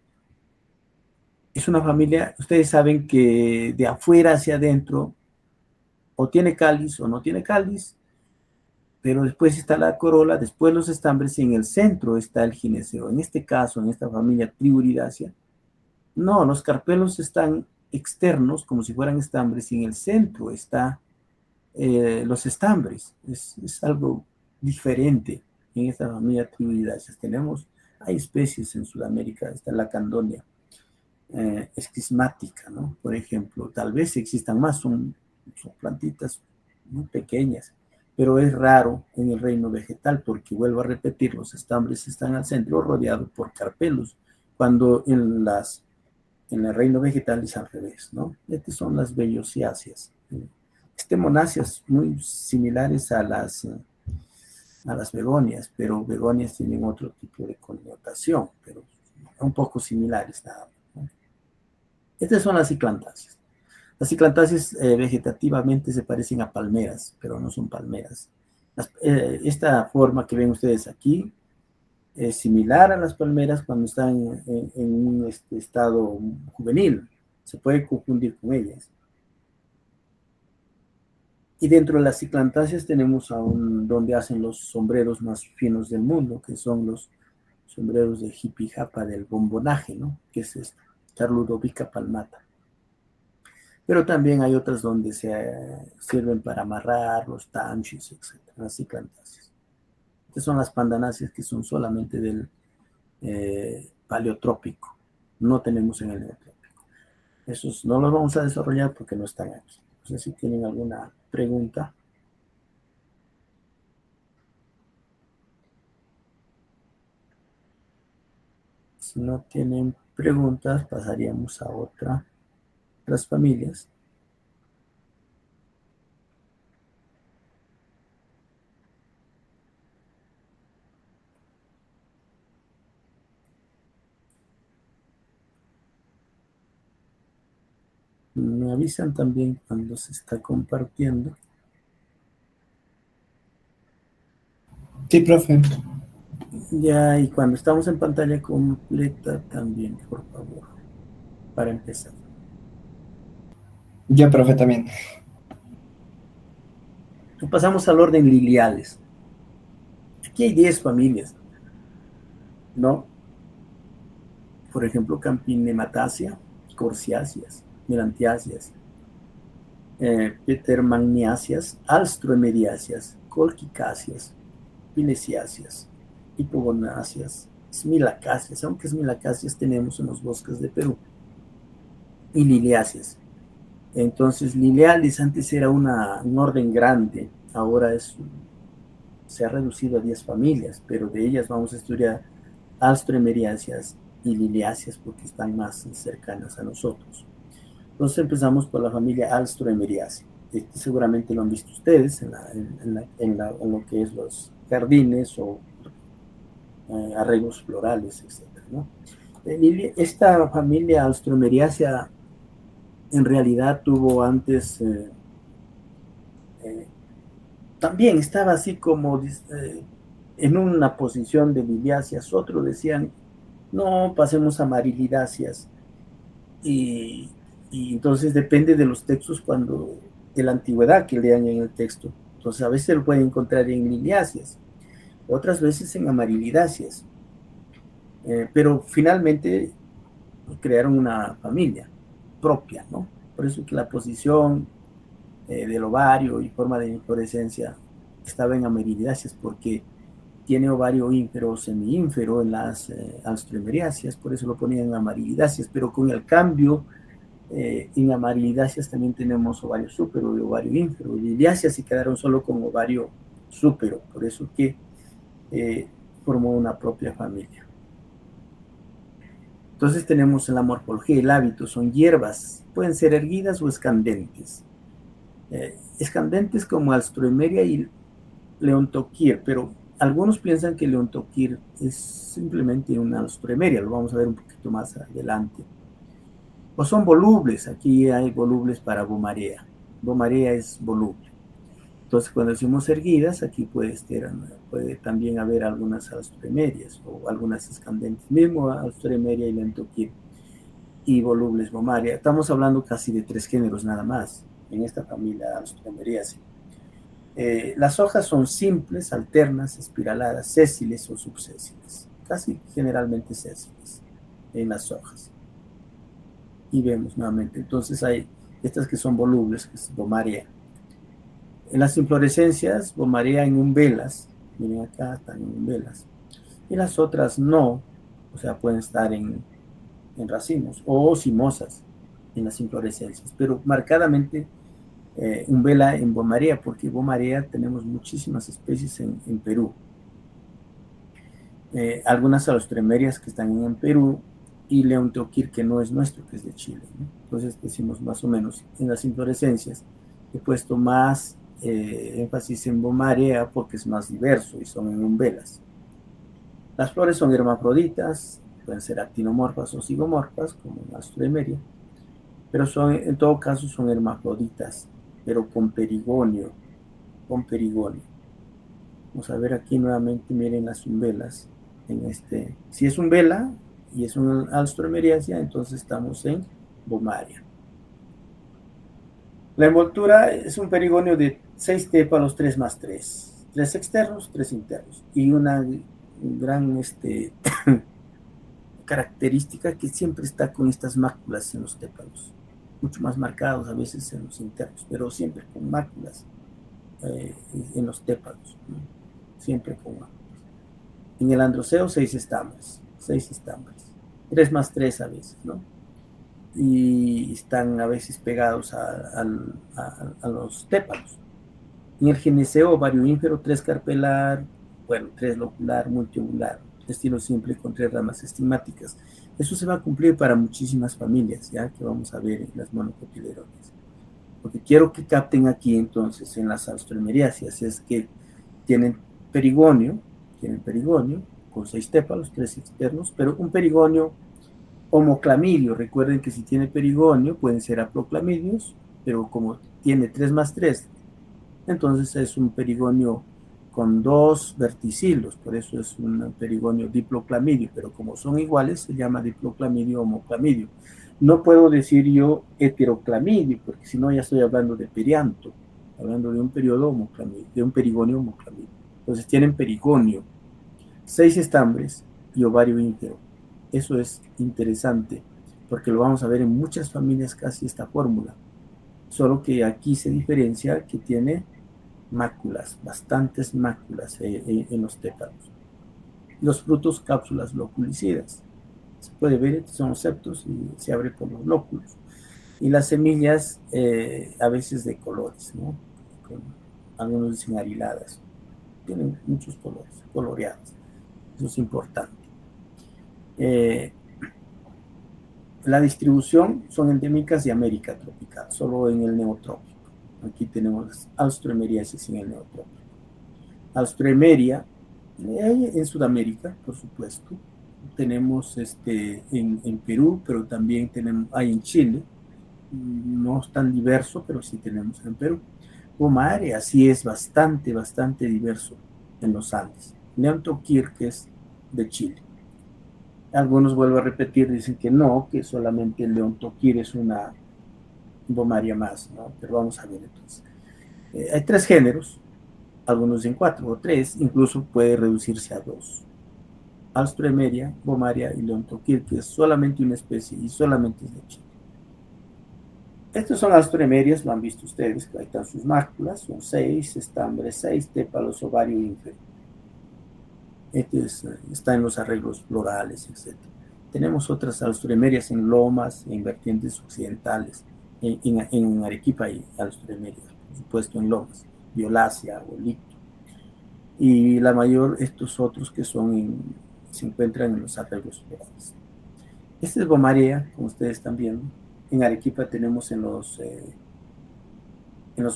es una familia, ustedes saben que de afuera hacia adentro o tiene cáliz o no tiene cáliz, pero después está la corola, después los estambres y en el centro está el gineceo. En este caso, en esta familia triuridácea, no, los carpelos están externos como si fueran estambres y en el centro está los estambres. Es algo diferente en esta familia triuridáceas. Hay especies en Sudamérica, está la candonia esquismática, ¿no? Por ejemplo, tal vez existan más, son plantitas muy pequeñas, pero es raro en el reino vegetal porque, vuelvo a repetir, los estambres están al centro rodeados por carpelos, cuando en el reino vegetal es al revés, ¿no? Estas son las bellociáceas. Estemonáceas muy similares a las begonias, pero begonias tienen otro tipo de connotación, pero un poco similares nada más, ¿no? Estas son las ciclantáceas. Las ciclantáceas vegetativamente se parecen a palmeras, pero no son palmeras. Esta forma que ven ustedes aquí es similar a las palmeras cuando están en un estado juvenil. Se puede confundir con ellas. Y dentro de las ciclantáceas tenemos donde hacen los sombreros más finos del mundo, que son los sombreros de Jipijapa del bombonaje, ¿no? Que es esto, Charludovica palmata. Pero también hay otras donde se sirven para amarrar los tanchis, etc. Las ciclantáceas. Estas son las pandanáceas que son solamente del paleotrópico. No tenemos en el neotrópico. Esos no los vamos a desarrollar porque no están aquí. No sé si tienen alguna pregunta. Si no tienen preguntas, pasaríamos a otras familias. Me avisan también cuando se está compartiendo. Sí, profe. Ya, y cuando estamos en pantalla completa también, por favor, para empezar. Ya, profe, también. Pasamos al orden liliales. Aquí hay 10 familias, ¿no? Por ejemplo, Campinemataceae, Corciáceas, Melantiáceas, Petermagniáceas, Alstroemeriáceas, Colchicáceas, Pilesiáceas, Hipogonáceas, Smilacacias, aunque Smilacacias tenemos en los bosques de Perú, y Liliáceas. Entonces, Lilialis antes era un orden grande, ahora se ha reducido a 10 familias, pero de ellas vamos a estudiar Alstroemeriáceas y Liliáceas porque están más cercanas a nosotros. Entonces empezamos por la familia Alstroemeriaceae. Seguramente lo han visto ustedes en lo que es los jardines o arreglos florales, etc., ¿no? Esta familia Alstroemeriaceae en realidad tuvo antes, también estaba así como en una posición de liliáceas. Otros decían, no, pasemos a marilidáceas. Y, y entonces depende de los textos de la antigüedad que lean en el texto. Entonces a veces lo pueden encontrar en liliáceas, otras veces en amarilidáceas. Pero finalmente crearon una familia propia, ¿no? Por eso que la posición del ovario y forma de inflorescencia estaba en amarilidáceas, porque tiene ovario ínfero o semiínfero en las alstroemeriáceas, por eso lo ponían en amarilidáceas, pero con el cambio en amarilidáceas también tenemos ovario súpero y ovario ínfero. Liliáceas se quedaron solo con ovario súpero, por eso que formó una propia familia. Entonces tenemos la morfología y el hábito, son hierbas, pueden ser erguidas o escandentes. Escandentes como Alstroemeria y Leontoquir, pero algunos piensan que Leontoquir es simplemente una Alstroemeria, lo vamos a ver un poquito más adelante. O son volubles, aquí hay volubles para Bomarea. Bomarea es voluble. Entonces, cuando decimos erguidas, aquí puede también haber algunas Alstroemerias o algunas escandentes, mismo Alstroemeria y Leontoquir, y volubles Bomarea. Estamos hablando casi de 3 géneros nada más en esta familia Alstroemeriaceae. Las hojas son simples, alternas, espiraladas, sésiles o subsésiles, casi generalmente sésiles en las hojas. Y vemos nuevamente, entonces hay estas que son volubles, que es Bomarea. En las inflorescencias, Bomarea en umbelas, miren acá están en umbelas, y las otras no, o sea, pueden estar en racimos o cimosas en las inflorescencias, pero marcadamente umbela en Bomarea, porque Bomarea tenemos muchísimas especies en Perú. Algunas alstroemerias que están en Perú y Leontoquir, que no es nuestro, que es de Chile, ¿no? Entonces decimos más o menos en las inflorescencias he puesto más énfasis en Bomarea porque es más diverso y son en umbelas. Las flores son hermafroditas, pueden ser actinomorfas o zigomorfas, como en Alstroemeria, pero en todo caso son hermafroditas, pero con perigonio, Vamos a ver aquí nuevamente, miren las umbelas. Si es umbela y es una Alstroemeriaceae, entonces estamos en Bomarea. La envoltura es un perigonio de 6 tépalos, 3 más 3. 3 externos, 3 internos. Y una gran característica que siempre está con estas máculas en los tépalos. Mucho más marcados a veces en los internos, pero siempre con máculas en los tépalos, ¿no? Siempre con máculas. En el androceo 6 estambres, 3 más 3 a veces, ¿no? Y están a veces pegados a los tépalos. En el gineceo, ovario ínfero, 3 carpelar, 3 locular, multiovular, estilo simple con 3 ramas estigmáticas. Eso se va a cumplir para muchísimas familias, ya que vamos a ver en las monocotiledones. Lo que quiero que capten aquí entonces en las alstroemeriáceas es que tienen perigonio con 6 tépalos, 3 externos, pero un perigonio homoclamidio. Recuerden que si tiene perigonio pueden ser haploclamidios, pero como tiene 3 más 3, entonces es un perigonio con 2 verticilos, por eso es un perigonio diploclamidio, pero como son iguales se llama diploclamidio homoclamidio. No puedo decir yo heteroclamidio, porque si no ya estoy hablando de perianto, hablando de un periodo homoclamidio, de un perigonio homoclamidio. Entonces tienen perigonio, 6 estambres y ovario ínfero. Eso es interesante, porque lo vamos a ver en muchas familias casi esta fórmula, solo que aquí se diferencia que tiene máculas, bastantes máculas en los tépalos. Los frutos, cápsulas loculicidas. Se puede ver, son septos y se abre por los lóculos. Y las semillas a veces de colores, ¿no? Algunos dicen ariladas. Tienen muchos colores, coloreadas. Eso es importante. La distribución son endémicas de América tropical, solo en el neotrópico. Aquí tenemos las alstroemeriaceae en el neotrópico. Alstroemeria, hay en Sudamérica, por supuesto. Tenemos en Perú, pero también hay en Chile. No es tan diverso, pero sí tenemos en Perú. Bomarea sí es bastante diverso en los Andes. Leontoquir, que es de Chile. Algunos, vuelvo a repetir, dicen que no, que solamente el Leontoquir es una Bomaria más, ¿no? Pero vamos a ver entonces. Hay 3 géneros, algunos dicen 4 o 3, incluso puede reducirse a 2. Alstroemeria, Bomaria y Leontoquir, que es solamente una especie y solamente es de Chile. Estos son alstroemerias, lo han visto ustedes, ahí están sus máculas, son 6, estambres 6, tépalos, ovario ínfero. Está en los arreglos florales, etc. Tenemos otras alstroemerias en lomas, en vertientes occidentales, en Arequipa hay alstroemerias, por supuesto en lomas, violácea o licto. Y la mayor, estos otros que se encuentran en los arreglos florales. Esta es Bomarea, como ustedes están viendo. En Arequipa tenemos en los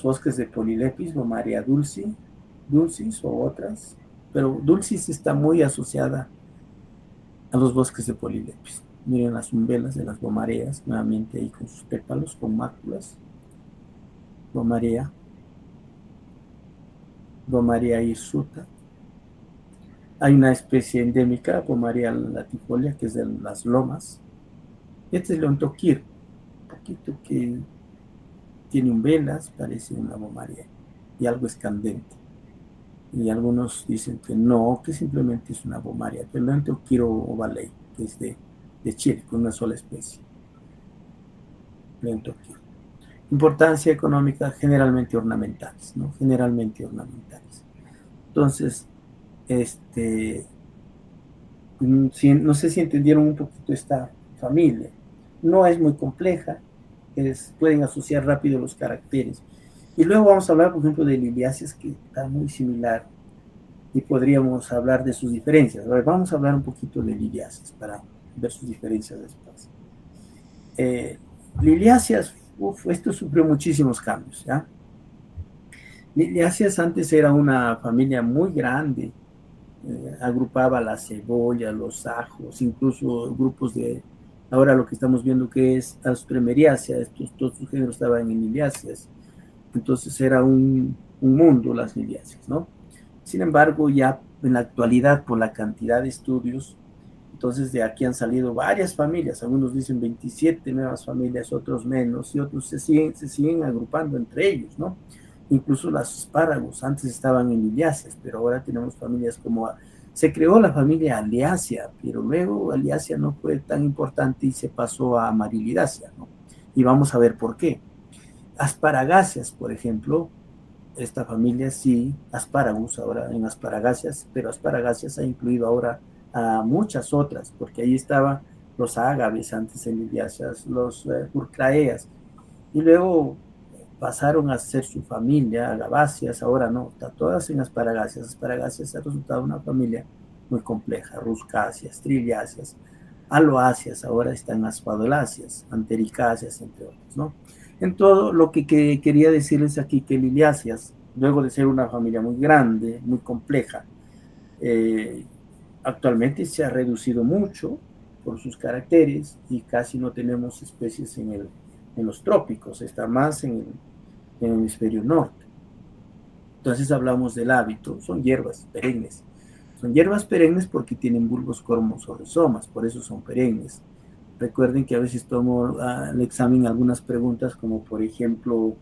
bosques de Polilepis, Bomarea dulcis o otras, pero dulcis está muy asociada a los bosques de Polilepis. Miren las umbelas de las bomareas, nuevamente ahí con sus pétalos, con máculas. Bomarea hirsuta. Hay una especie endémica, Bomarea latifolia, que es de las lomas. Este es Leontoquir, un poquito que tiene umbelas, parece una bomarea, y algo escandente. Y algunos dicen que no, que simplemente es una bomaria, pero Leontoquir ovalei, que es de Chile, con una sola especie. Leontoquir. Importancia económica, generalmente ornamentales, ¿no? Generalmente ornamentales. Entonces, no sé si entendieron un poquito esta familia. No es muy compleja, pueden asociar rápido los caracteres. Y luego vamos a hablar, por ejemplo, de liliáceas, que está muy similar, y podríamos hablar de sus diferencias. A ver, vamos a hablar un poquito de liliáceas para ver sus diferencias después. Liliáceas, esto sufrió muchísimos cambios, ¿ya? Liliáceas antes era una familia muy grande, agrupaba la cebolla, los ajos, incluso grupos de, ahora lo que estamos viendo que es Alstroemeriaceae, todos sus géneros estaban en liliáceas, entonces era un mundo las liliáceas, ¿no? Sin embargo, ya en la actualidad, por la cantidad de estudios, entonces de aquí han salido varias familias, algunos dicen 27 nuevas familias, otros menos, y otros se siguen agrupando entre ellos, ¿no? Incluso los espárragos antes estaban en liliáceas, pero ahora tenemos familias como, se creó la familia Aliacea, pero luego Aliacea no fue tan importante y se pasó a Amarilidácea, ¿no? Y vamos a ver por qué. Asparagáceas, por ejemplo, esta familia sí, Asparagus ahora en Asparagáceas, pero Asparagáceas ha incluido ahora a muchas otras, porque ahí estaban los ágaves antes en liliáceas, los urcraeas, y luego pasaron a ser su familia, agaváceas, ahora no, está todas en Asparagáceas. Asparagáceas ha resultado una familia muy compleja, ruscáceas, trilláceas, aloáceas, ahora están aspadoláceas, antericáceas, entre otros, ¿no? En todo lo que quería decirles aquí, que liliáceas, luego de ser una familia muy grande, muy compleja, actualmente se ha reducido mucho por sus caracteres y casi no tenemos especies en los trópicos, está más en el hemisferio norte. Entonces hablamos del hábito, son hierbas perennes. Son hierbas perennes porque tienen bulbos, cormos o rizomas, por eso son perennes. Recuerden que a veces tomo al examen algunas preguntas como por ejemplo,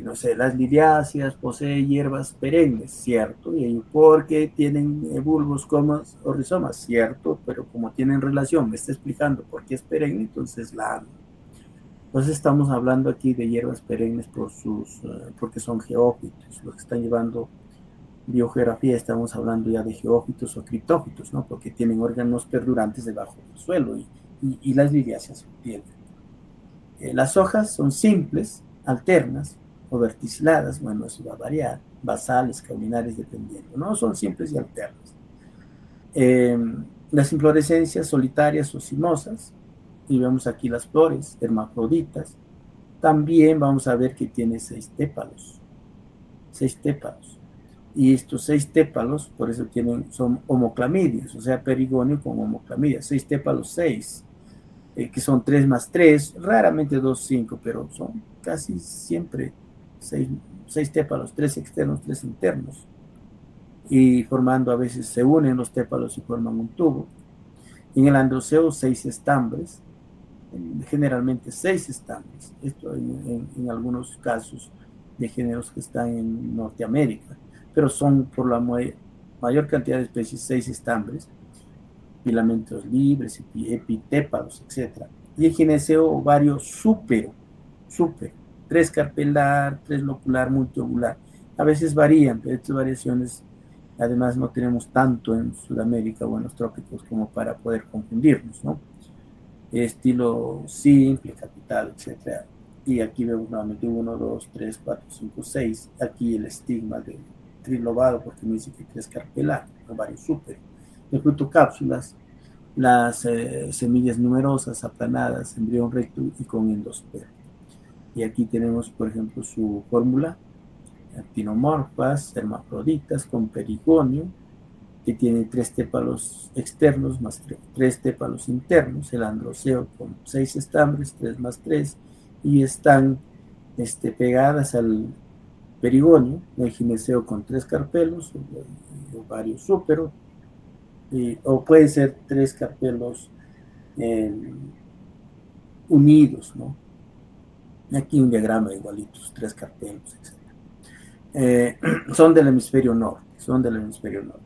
no sé, las liliáceas poseen hierbas perennes, ¿cierto? Y porque tienen bulbos, cormos o rizomas, ¿cierto? Pero como tienen relación, me está explicando por qué es perenne, entonces Entonces estamos hablando aquí de hierbas perennes porque son geófitos, los que están llevando biogeografía estamos hablando ya de geófitos o criptófitos, ¿no? Porque tienen órganos perdurantes debajo del suelo y las liliáceas tienen. Las hojas son simples, alternas o verticiladas, bueno, eso va a variar, basales, caulinares, dependiendo, ¿no? Son simples y alternas. Eh, las inflorescencias solitarias o cimosas, y vemos aquí las flores hermafroditas. También vamos a ver que tiene 6 tépalos. Y estos 6 tépalos, por eso son homoclamidios, o sea, perigonio con homoclamidia. 6 tépalos, 6, que son 3 más 3, raramente 2, 5, pero son casi siempre 6 tépalos, 3 externos, 3 internos. Y formando, a veces se unen los tépalos y forman un tubo. En el androceo, 6 estambres, generalmente 6 estambres. Esto en algunos casos de géneros que están en Norteamérica, pero son por la mayor cantidad de especies 6 estambres, filamentos libres, epitépalos, etc. Y el gineceo ovario súpero, 3 carpelar, 3 locular, multiovular. A veces varían, pero estas variaciones además no tenemos tanto en Sudamérica o en los trópicos como para poder confundirnos, ¿no? Estilo simple, capital, etc. Y aquí vemos nuevamente 1, 2, 3, 4, 5, 6. Aquí el estigma de trilobado, porque me dice que 3 carpelar, ovario súpero. El fruto cápsulas, las semillas numerosas, aplanadas, embrión recto y con endospermo. Y aquí tenemos, por ejemplo, su fórmula: actinomorfas, hermafroditas, con perigonio, que tiene 3 tépalos externos más 3 tépalos internos, el androceo con 6 estambres, 3 más 3, y están pegadas al perigonio, el gineceo con 3 carpelos, ovario súpero, o puede ser 3 carpelos unidos, ¿no? Aquí un diagrama igualitos, 3 carpelos, etc. Son del hemisferio norte,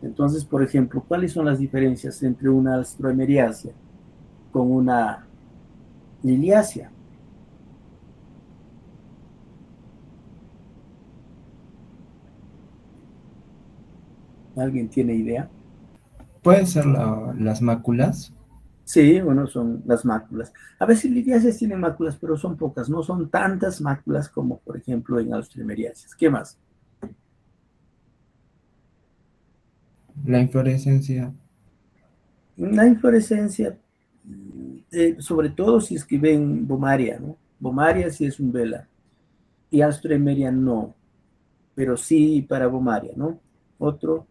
Entonces, por ejemplo, ¿cuáles son las diferencias entre una alstroemeriácea con una liliácea? ¿Alguien tiene idea? Pueden ser las máculas. Sí, bueno, son las máculas. A veces liliáceas tienen máculas, pero son pocas, no son tantas máculas como, por ejemplo, en alstroemeriáceas. ¿Qué más? La inflorescencia. La inflorescencia, sobre todo si es que ven Bomaria, ¿no? Bomaria sí es un vela, y Alstroemeria no, pero sí para Bomaria, ¿no? Otro,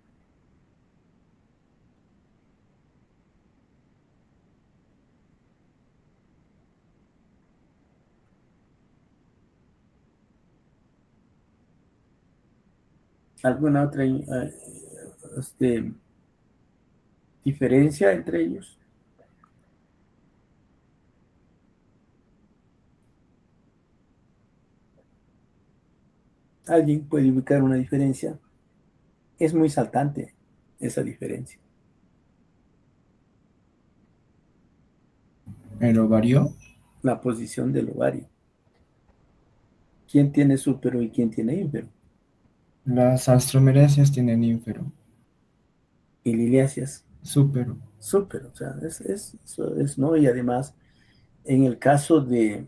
¿alguna otra este, diferencia entre ellos? ¿Alguien puede ubicar una diferencia? Es muy saltante esa diferencia. El ovario. La posición del ovario. ¿Quién tiene súpero y quién tiene ínfero? Las astromeráceas tienen ínfero. Y liliáceas, Súpero. súpero. O sea, eso es, ¿no? Y además, en el caso de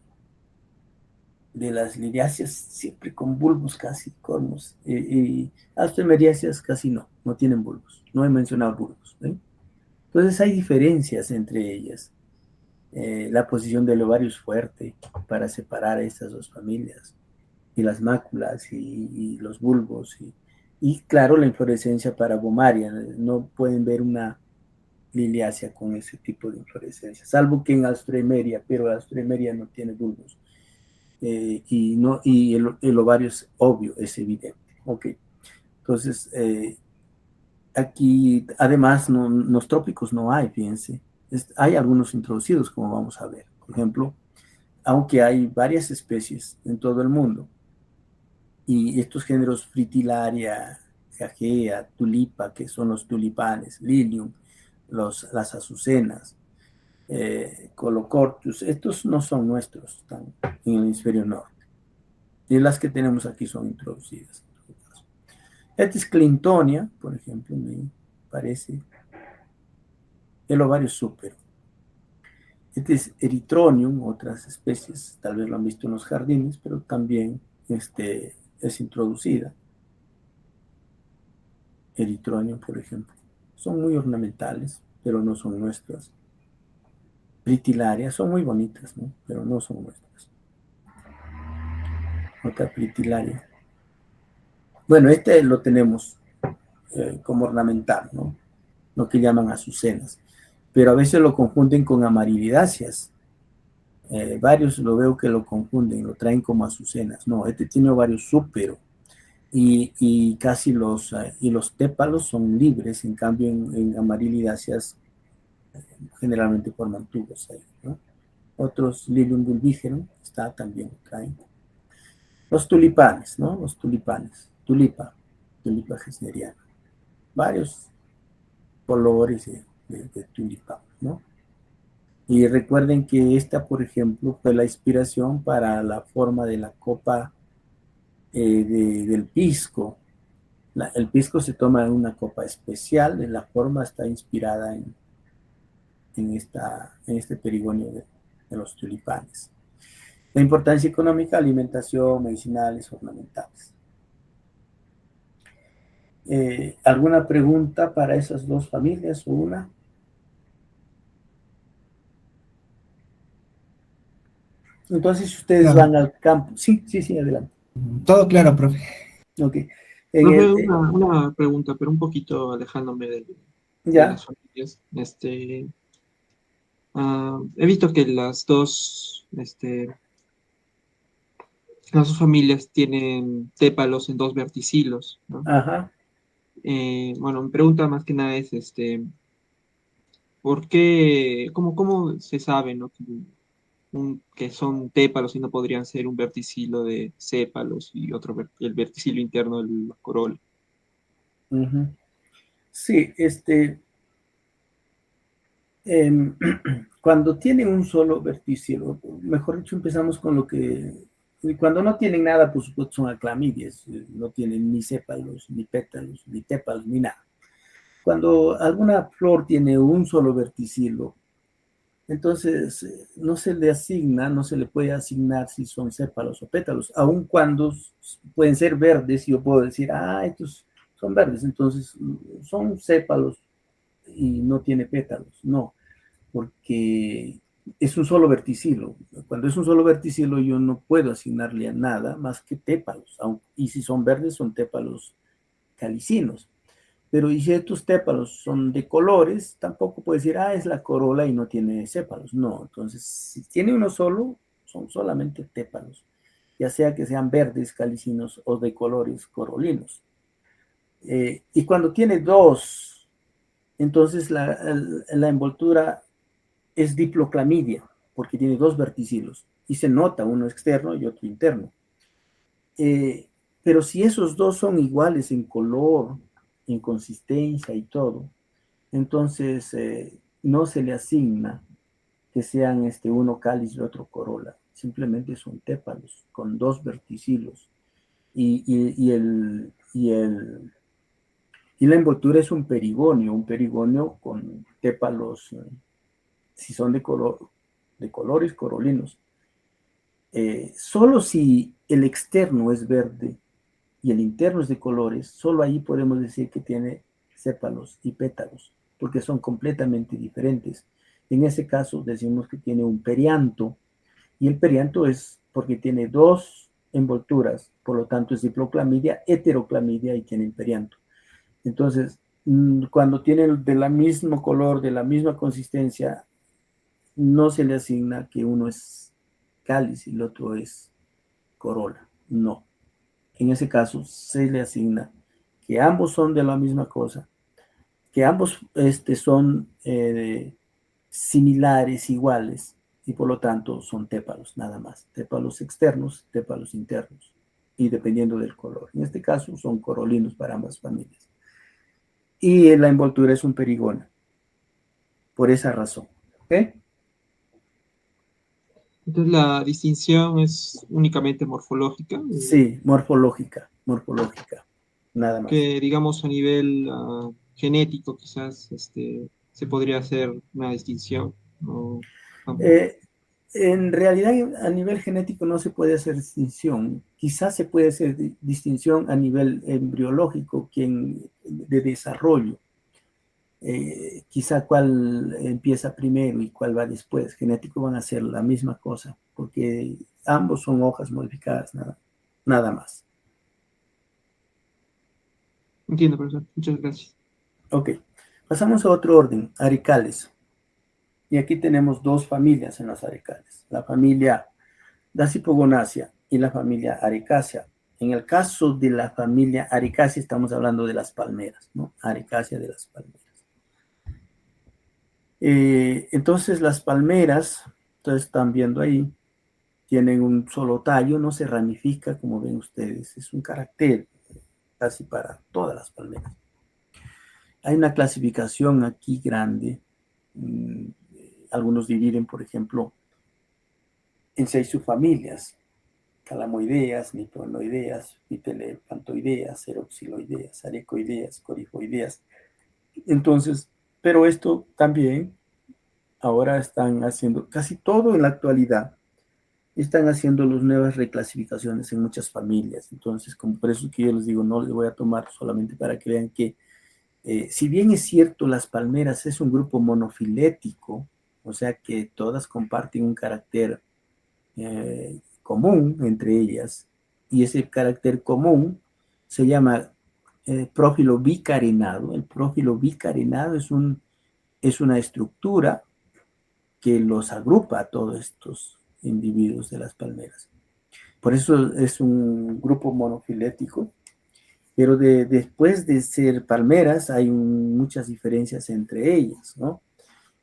las liliáceas, siempre con bulbos casi, cormos, y astroemeriáceas casi no tienen bulbos. No he mencionado bulbos, ¿eh? Entonces hay diferencias entre ellas. La posición del ovario es fuerte para separar a estas dos familias, y las máculas y los bulbos, y claro, la inflorescencia para Bomaria. No pueden ver una liliácea con ese tipo de inflorescencia, salvo que en Alstroemeria, pero Alstroemeria no tiene bulbos. Y el ovario es obvio, es evidente. Ok, entonces aquí además en los trópicos no hay, fíjense, hay algunos introducidos, como vamos a ver. Por ejemplo, aunque hay varias especies en todo el mundo, y estos géneros Fritillaria, Gagea, Tulipa, que son los tulipanes, Lilium, las azucenas, Colocortus, estos no son nuestros, están en el hemisferio norte. Y las que tenemos aquí son introducidas. Esta es Clintonia, por ejemplo, me parece. El ovario súpero. Este es Erythronium, otras especies, tal vez lo han visto en los jardines, pero también es introducida. Erythronium, por ejemplo. Son muy ornamentales, pero no son nuestras. Pritilaria, son muy bonitas, ¿no? Pero no son nuestras. Otra Pritilaria. Bueno, este lo tenemos como ornamental, ¿no? Lo que llaman azucenas. Pero a veces lo confunden con amarilidáceas. Varios lo veo que lo confunden, lo traen como azucenas. No, este tiene ovarios súpero y casi los tépalos son libres, en cambio en amarilidáceas generalmente forman tubos ahí, ¿no? Otros Lilium bulbígerum está también, traen. Los tulipanes, ¿no? Los tulipanes, tulipa gesneriana. Varios colores de tulipán, ¿no? Y recuerden que esta, por ejemplo, fue la inspiración para la forma de la copa del pisco. El pisco se toma en una copa especial, la forma está inspirada en este perigonio de los tulipanes. La importancia económica, alimentación, medicinales, ornamentales. ¿Alguna pregunta para esas dos familias o una? Entonces, ustedes Claro. van al campo. Sí, sí, sí, adelante. Todo claro, profe. Ok. Profe, una pregunta, pero un poquito alejándome de Ya, las familias. He visto que las dos familias tienen tépalos en dos verticilos, ¿no? ajá. Bueno, mi pregunta más que nada es, ¿por qué, cómo se sabe, ¿no? Que son tépalos y no podrían ser un verticilo de sépalos y el verticilo interno de la corola? Uh-huh. Sí, em, cuando tienen un solo verticilo, mejor dicho, empezamos con lo que, cuando no tienen nada, por supuesto, son aclamidias, no tienen ni sépalos, ni pétalos, ni tépalos, ni nada. Cuando alguna flor tiene un solo verticilo, entonces no se le asigna, no se le puede asignar si son sépalos o pétalos, aun cuando pueden ser verdes, y yo puedo decir, estos son verdes, entonces son sépalos y no tiene pétalos. No, porque es un solo verticilo. Cuando es un solo verticilo, yo no puedo asignarle a nada más que tépalos, y si son verdes, son tépalos calicinos. Pero y si estos tépalos son de colores, tampoco puede decir, es la corola y no tiene sépalos. No, entonces, si tiene uno solo, son solamente tépalos, ya sea que sean verdes, calicinos o de colores corolinos. Y cuando tiene dos, entonces la envoltura es diploclamidia, porque tiene dos verticilos, y se nota uno externo y otro interno. Pero si esos dos son iguales en color, en consistencia y todo, entonces no se le asigna que sean uno cáliz y otro corola, simplemente son tépalos con dos verticilos y la envoltura es un perigonio con tépalos, si son de colores corolinos. Solo si el externo es verde y el interno es de colores, solo ahí podemos decir que tiene sépalos y pétalos, porque son completamente diferentes. En ese caso decimos que tiene un perianto, y el perianto es porque tiene dos envolturas, por lo tanto es diploclamidia, heteroclamidia y tiene perianto. Entonces, cuando tienen de la mismo color, de la misma consistencia, no se le asigna que uno es cáliz y el otro es corola. No. En ese caso, se le asigna que ambos son de la misma cosa, que ambos son similares, iguales, y por lo tanto son tépalos, nada más. Tépalos externos, tépalos internos, y dependiendo del color. En este caso son corolinos para ambas familias. Y la envoltura es un perigona, por esa razón. ¿Ok? Entonces la distinción es únicamente morfológica. Sí, morfológica. nada más. Que digamos a nivel genético quizás se podría hacer una distinción, ¿no? Tampoco. Eh, en realidad, a nivel genético no se puede hacer distinción. Quizás se puede hacer distinción a nivel embriológico, de desarrollo. Quizá cuál empieza primero y cuál va después. Genético van a ser la misma cosa, porque ambos son hojas modificadas, nada más. Entiendo, profesor. Muchas gracias. Ok, pasamos a otro orden, aricales. Y aquí tenemos dos familias en los aricales, la familia Dasypogonaceae y la familia Aricacea. En el caso de la familia Aricacea estamos hablando de las palmeras, ¿no? Aricacea de las palmeras. Entonces las palmeras, ustedes están viendo ahí, tienen un solo tallo, no se ramifica como ven ustedes, es un carácter casi para todas las palmeras. Hay una clasificación aquí grande, algunos dividen, por ejemplo, en 6 subfamilias: calamoideas, niponoideas, pitelepantoideas, eroxiloideas, arecoideas, corifoideas. Entonces, pero esto también ahora están haciendo, casi todo en la actualidad, están haciendo las nuevas reclasificaciones en muchas familias. Entonces, como por eso que yo les digo, no les voy a tomar solamente para que vean que, si bien es cierto, las palmeras es un grupo monofilético, o sea que todas comparten un carácter común entre ellas, y ese carácter común se llama prófilo bicarenado. El prófilo bicarenado es una estructura que los agrupa a todos estos individuos de las palmeras. Por eso es un grupo monofilético, pero después de ser palmeras hay muchas diferencias entre ellas, ¿no?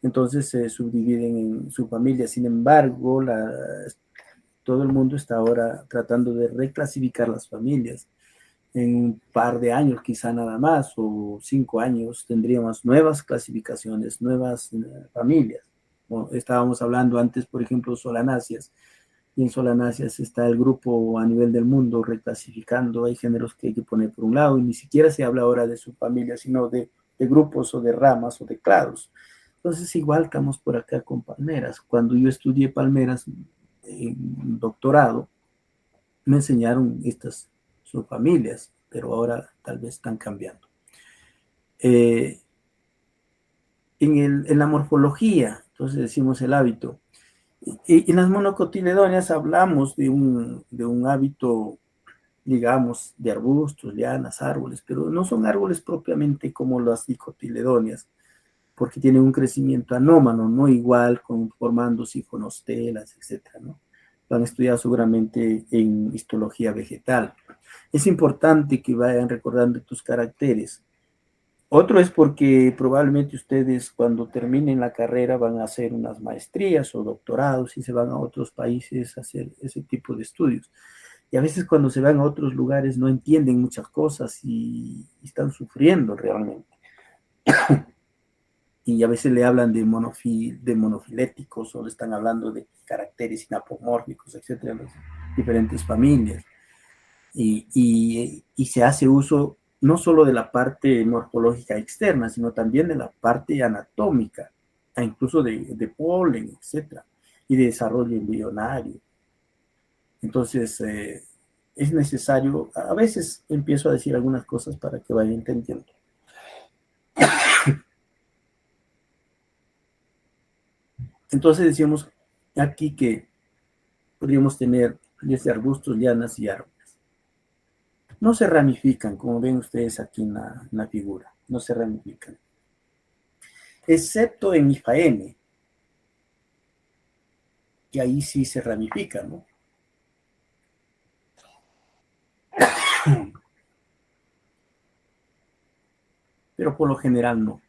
Entonces se subdividen en subfamilias. Sin embargo, todo el mundo está ahora tratando de reclasificar las familias. En un par de años, quizá nada más, o 5 años, tendríamos nuevas clasificaciones, nuevas familias. Bueno, estábamos hablando antes, por ejemplo, solanáceas, y en solanáceas está el grupo a nivel del mundo reclasificando. Hay géneros que hay que poner por un lado, y ni siquiera se habla ahora de su familia, sino de grupos o de ramas o de clados. Entonces, igual estamos por acá con palmeras. Cuando yo estudié palmeras en doctorado, me enseñaron estas subfamilias, pero ahora tal vez están cambiando. Eh, en la morfología, entonces decimos el hábito. En las monocotiledóneas hablamos de un hábito, digamos, de arbustos, lianas, árboles, pero no son árboles propiamente como las dicotiledóneas, porque tienen un crecimiento anómalo, no igual, formando sifonostelas, etcétera, ¿no? Lo han estudiado seguramente en histología vegetal. Es importante que vayan recordando estos caracteres. Otro es porque probablemente ustedes cuando terminen la carrera van a hacer unas maestrías o doctorados y se van a otros países a hacer ese tipo de estudios. Y a veces cuando se van a otros lugares no entienden muchas cosas y están sufriendo realmente. Y a veces le hablan de monofiléticos, o le están hablando de caracteres inapomórficos, etcétera, en las diferentes familias. Y se hace uso no solo de la parte morfológica externa, sino también de la parte anatómica, e incluso de polen, etcétera, y de desarrollo embrionario. Entonces, es necesario, a veces empiezo a decir algunas cosas para que vayan entendiendo. Entonces decíamos aquí que podríamos tener desde arbustos, lianas y árboles. No se ramifican, como ven ustedes aquí en la figura, no se ramifican. Excepto en Ifaene, que ahí sí se ramifican, ¿no? Pero por lo general no.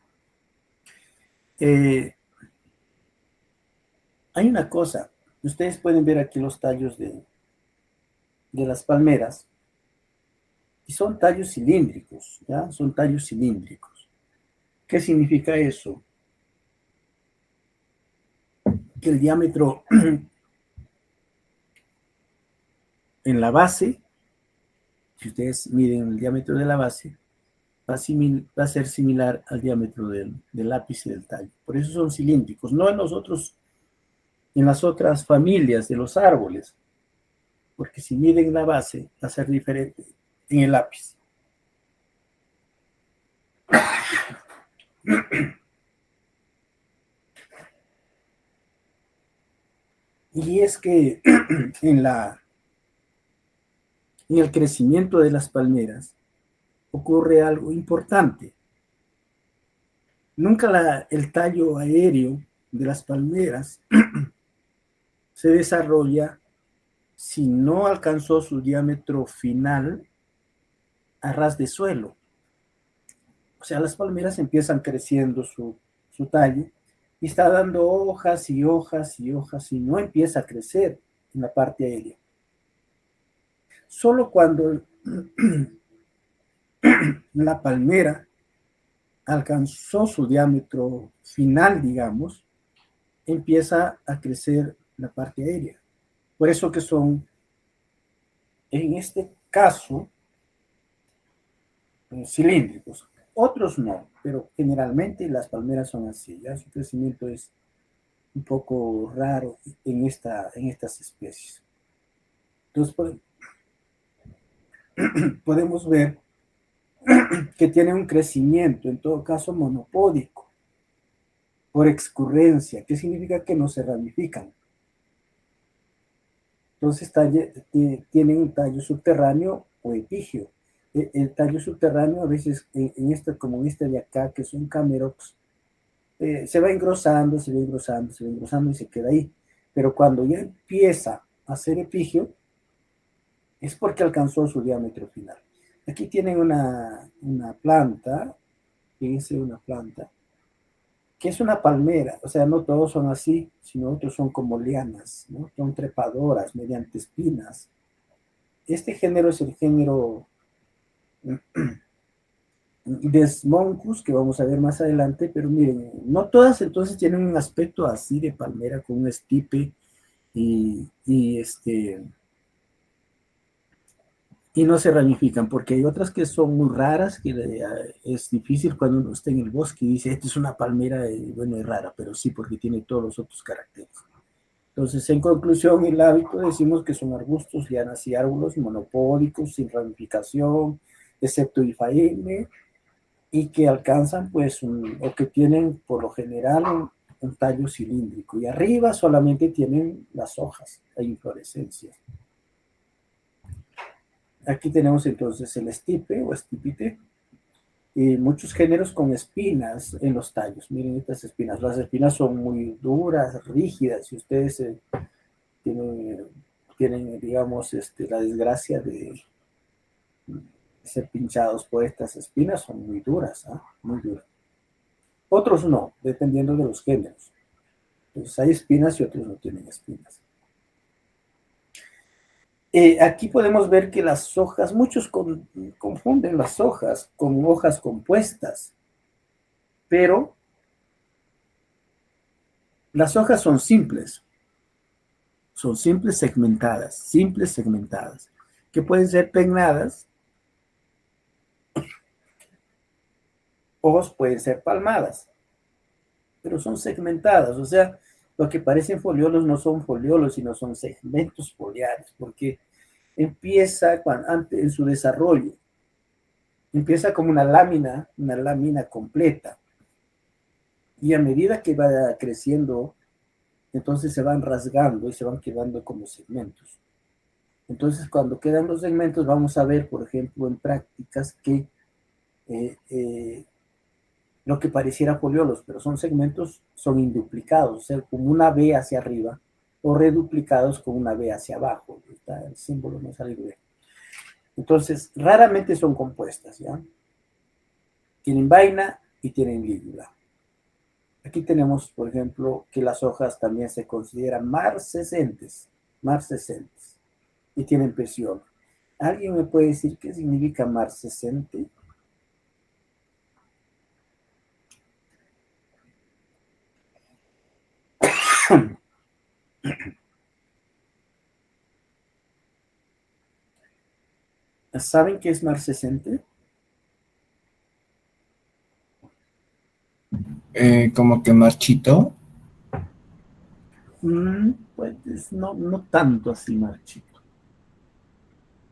Hay una cosa, ustedes pueden ver aquí los tallos de las palmeras, y son tallos cilíndricos, ¿ya? Son tallos cilíndricos. ¿Qué significa eso? Que el diámetro en la base si ustedes miden el diámetro de la base, va a ser similar al diámetro del ápice del tallo. Por eso son cilíndricos, no en las otras familias de los árboles, porque si miden la base, va a ser diferente en el ápice. Y es que en el crecimiento de las palmeras ocurre algo importante. Nunca el tallo aéreo de las palmeras se desarrolla si no alcanzó su diámetro final a ras de suelo. O sea, las palmeras empiezan creciendo su tallo y está dando hojas y hojas y hojas y no empieza a crecer en la parte aérea. Solo cuando la palmera alcanzó su diámetro final, digamos, empieza a crecer la parte aérea. Por eso que son, en este caso, cilíndricos. Otros no, pero generalmente las palmeras son así. Ya su crecimiento es un poco raro en estas especies. Entonces podemos ver que tiene un crecimiento, en todo caso monopódico, por excurrencia, que significa que no se ramifican. Entonces tienen un tallo subterráneo o epígeo. El tallo subterráneo a veces, como en este de acá, que son camerox, se va engrosando, se va engrosando, se va engrosando y se queda ahí. Pero cuando ya empieza a ser epígeo, es porque alcanzó su diámetro final. Aquí tienen una planta, fíjense, una planta, que es una palmera, o sea, no todos son así, sino otros son como lianas, ¿no? Son trepadoras mediante espinas. Este género es el género Desmoncus, que vamos a ver más adelante, pero miren, no todas entonces tienen un aspecto así de palmera con un estipe y no se ramifican, porque hay otras que son muy raras, que es difícil cuando uno está en el bosque y dice, esta es una palmera, bueno, es rara, pero sí, porque tiene todos los otros caracteres. Entonces, en conclusión, el hábito decimos que son arbustos, lianas y árboles monopódicos, sin ramificación, excepto IFAM, y que alcanzan, pues, o que tienen, por lo general, un tallo cilíndrico, y arriba solamente tienen las hojas, hay inflorescencia. Aquí tenemos entonces el estipe o estipite, y muchos géneros con espinas en los tallos. Miren estas espinas. Las espinas son muy duras, rígidas. Si ustedes tienen, digamos, la desgracia de ser pinchados por estas espinas, son muy duras, ¿eh? Muy duras. Otros no, dependiendo de los géneros. Entonces hay espinas y otros no tienen espinas. Aquí podemos ver que las hojas, muchos confunden las hojas con hojas compuestas, pero las hojas son simples segmentadas, que pueden ser pennadas, o pueden ser palmadas, pero son segmentadas, o sea, lo que parecen foliolos no son foliolos, sino son segmentos foliares, porque empieza en su desarrollo, empieza como una lámina completa, y a medida que va creciendo, entonces se van rasgando y se van quedando como segmentos. Entonces, cuando quedan los segmentos, vamos a ver, por ejemplo, en prácticas que lo que pareciera foliolos, pero son segmentos, son induplicados, o sea, como una B hacia arriba, o reduplicados con una B hacia abajo. El símbolo no sale bien. Entonces, raramente son compuestas, ¿ya? Tienen vaina y tienen lígula. Aquí tenemos, por ejemplo, que las hojas también se consideran marcescentes, y tienen peciolo. ¿Alguien me puede decir qué significa marcescente? ¿Saben qué es marcescente? Como que marchito. Pues no, no tanto así marchito.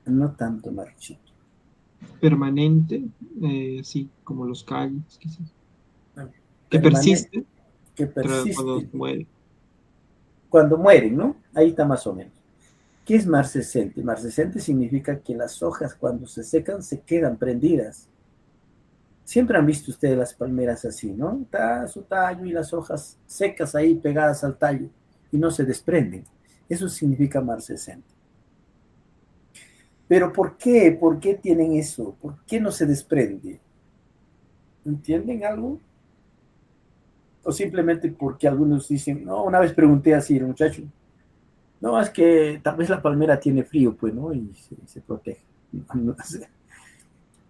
No tanto marchito. Permanente, así como los callos, quizás. Que Permanente, persiste que cuando persiste muere. cuando mueren, ¿no? Ahí está más o menos. ¿Qué es marcescente? Marcescente significa que las hojas cuando se secan se quedan prendidas. Siempre han visto ustedes las palmeras así, ¿no? Está su tallo y las hojas secas ahí pegadas al tallo y no se desprenden. Eso significa marcescente. Pero ¿por qué? ¿Por qué tienen eso? ¿Por qué no se desprende? ¿Entienden algo? O simplemente porque algunos dicen, no, una vez pregunté así al muchacho, no, es que tal vez la palmera tiene frío, pues, ¿no? Y se protege. No sé.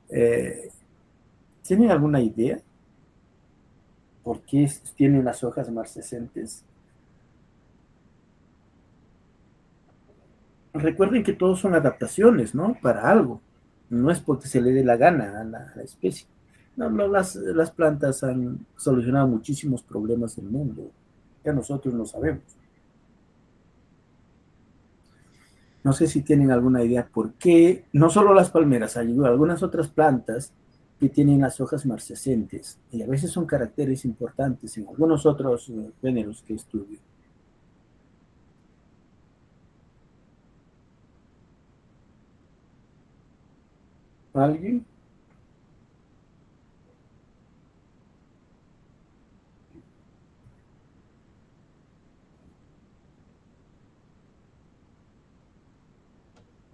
Eh, ¿Tienen alguna idea por qué tienen las hojas marcescentes? Recuerden que todos son adaptaciones, ¿no? Para algo. No es porque se le dé la gana a la especie. No, no, las plantas han solucionado muchísimos problemas del mundo. Ya nosotros lo sabemos. No sé si tienen alguna idea por qué, no solo las palmeras, hay algunas otras plantas que tienen las hojas marcescentes y a veces son caracteres importantes en algunos otros géneros que estudio. ¿Alguien?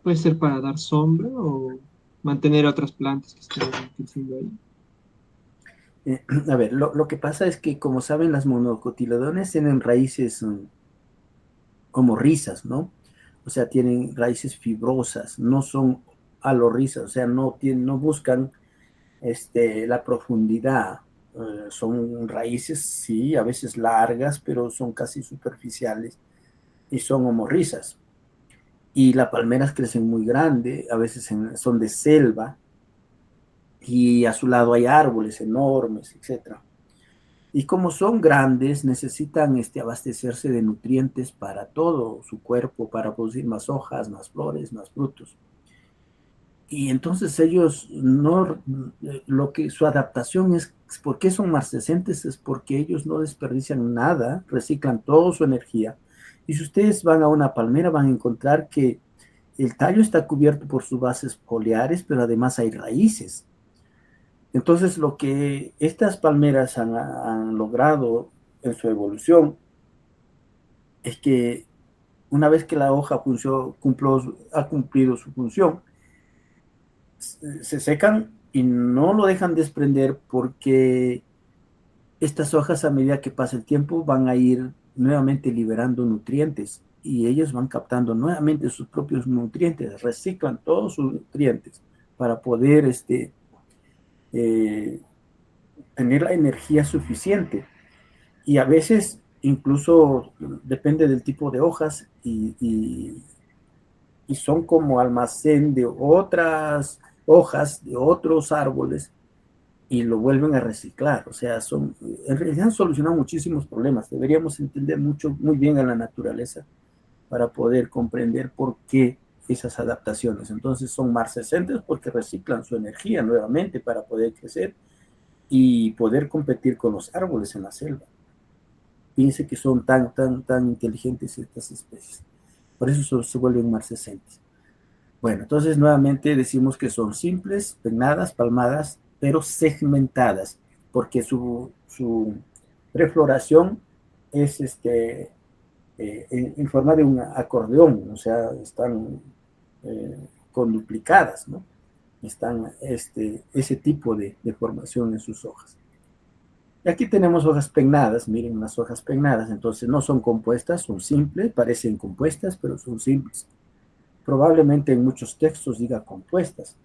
Puede ser para dar sombra o mantener a otras plantas que estén creciendo ahí. A ver, lo que pasa es que, como saben, las monocotiledones tienen raíces como rizas, ¿no? O sea, tienen raíces fibrosas, no son alorizas, o sea, no buscan la profundidad. Son raíces, sí, a veces largas, pero son casi superficiales y son homorrizas. Y las palmeras crecen muy grande, a veces son de selva y a su lado hay árboles enormes, etcétera. Y como son grandes, necesitan abastecerse de nutrientes para todo su cuerpo, para producir más hojas, más flores, más frutos. Y entonces ellos no, lo que su adaptación es, ¿por qué son marcescentes? Es porque ellos no desperdician nada, reciclan toda su energía. Y si ustedes van a una palmera, van a encontrar que el tallo está cubierto por sus bases foliares, pero además hay raíces. Entonces, lo que estas palmeras han logrado en su evolución es que una vez que la hoja ha cumplido su función, se secan y no lo dejan desprender porque estas hojas a medida que pasa el tiempo van a ir nuevamente liberando nutrientes y ellos van captando nuevamente sus propios nutrientes, reciclan todos sus nutrientes para poder eh, tener la energía suficiente. Y a veces incluso depende del tipo de hojas y son como almacén de otras hojas de otros árboles y lo vuelven a reciclar. O sea, en realidad han solucionado muchísimos problemas. Deberíamos entender muy bien a la naturaleza para poder comprender por qué esas adaptaciones. Entonces son marcescentes porque reciclan su energía nuevamente para poder crecer y poder competir con los árboles en la selva. Piense que son tan inteligentes estas especies. Por eso se vuelven marcescentes. Bueno, entonces nuevamente decimos que son simples, pennadas, palmadas, pero segmentadas, porque su prefloración es en forma de un acordeón, o sea, están conduplicadas, ¿no? Están ese tipo de formación en sus hojas. Y aquí tenemos hojas pennadas, miren las hojas pennadas, entonces no son compuestas, son simples, parecen compuestas, pero son simples. Probablemente en muchos textos diga compuestas,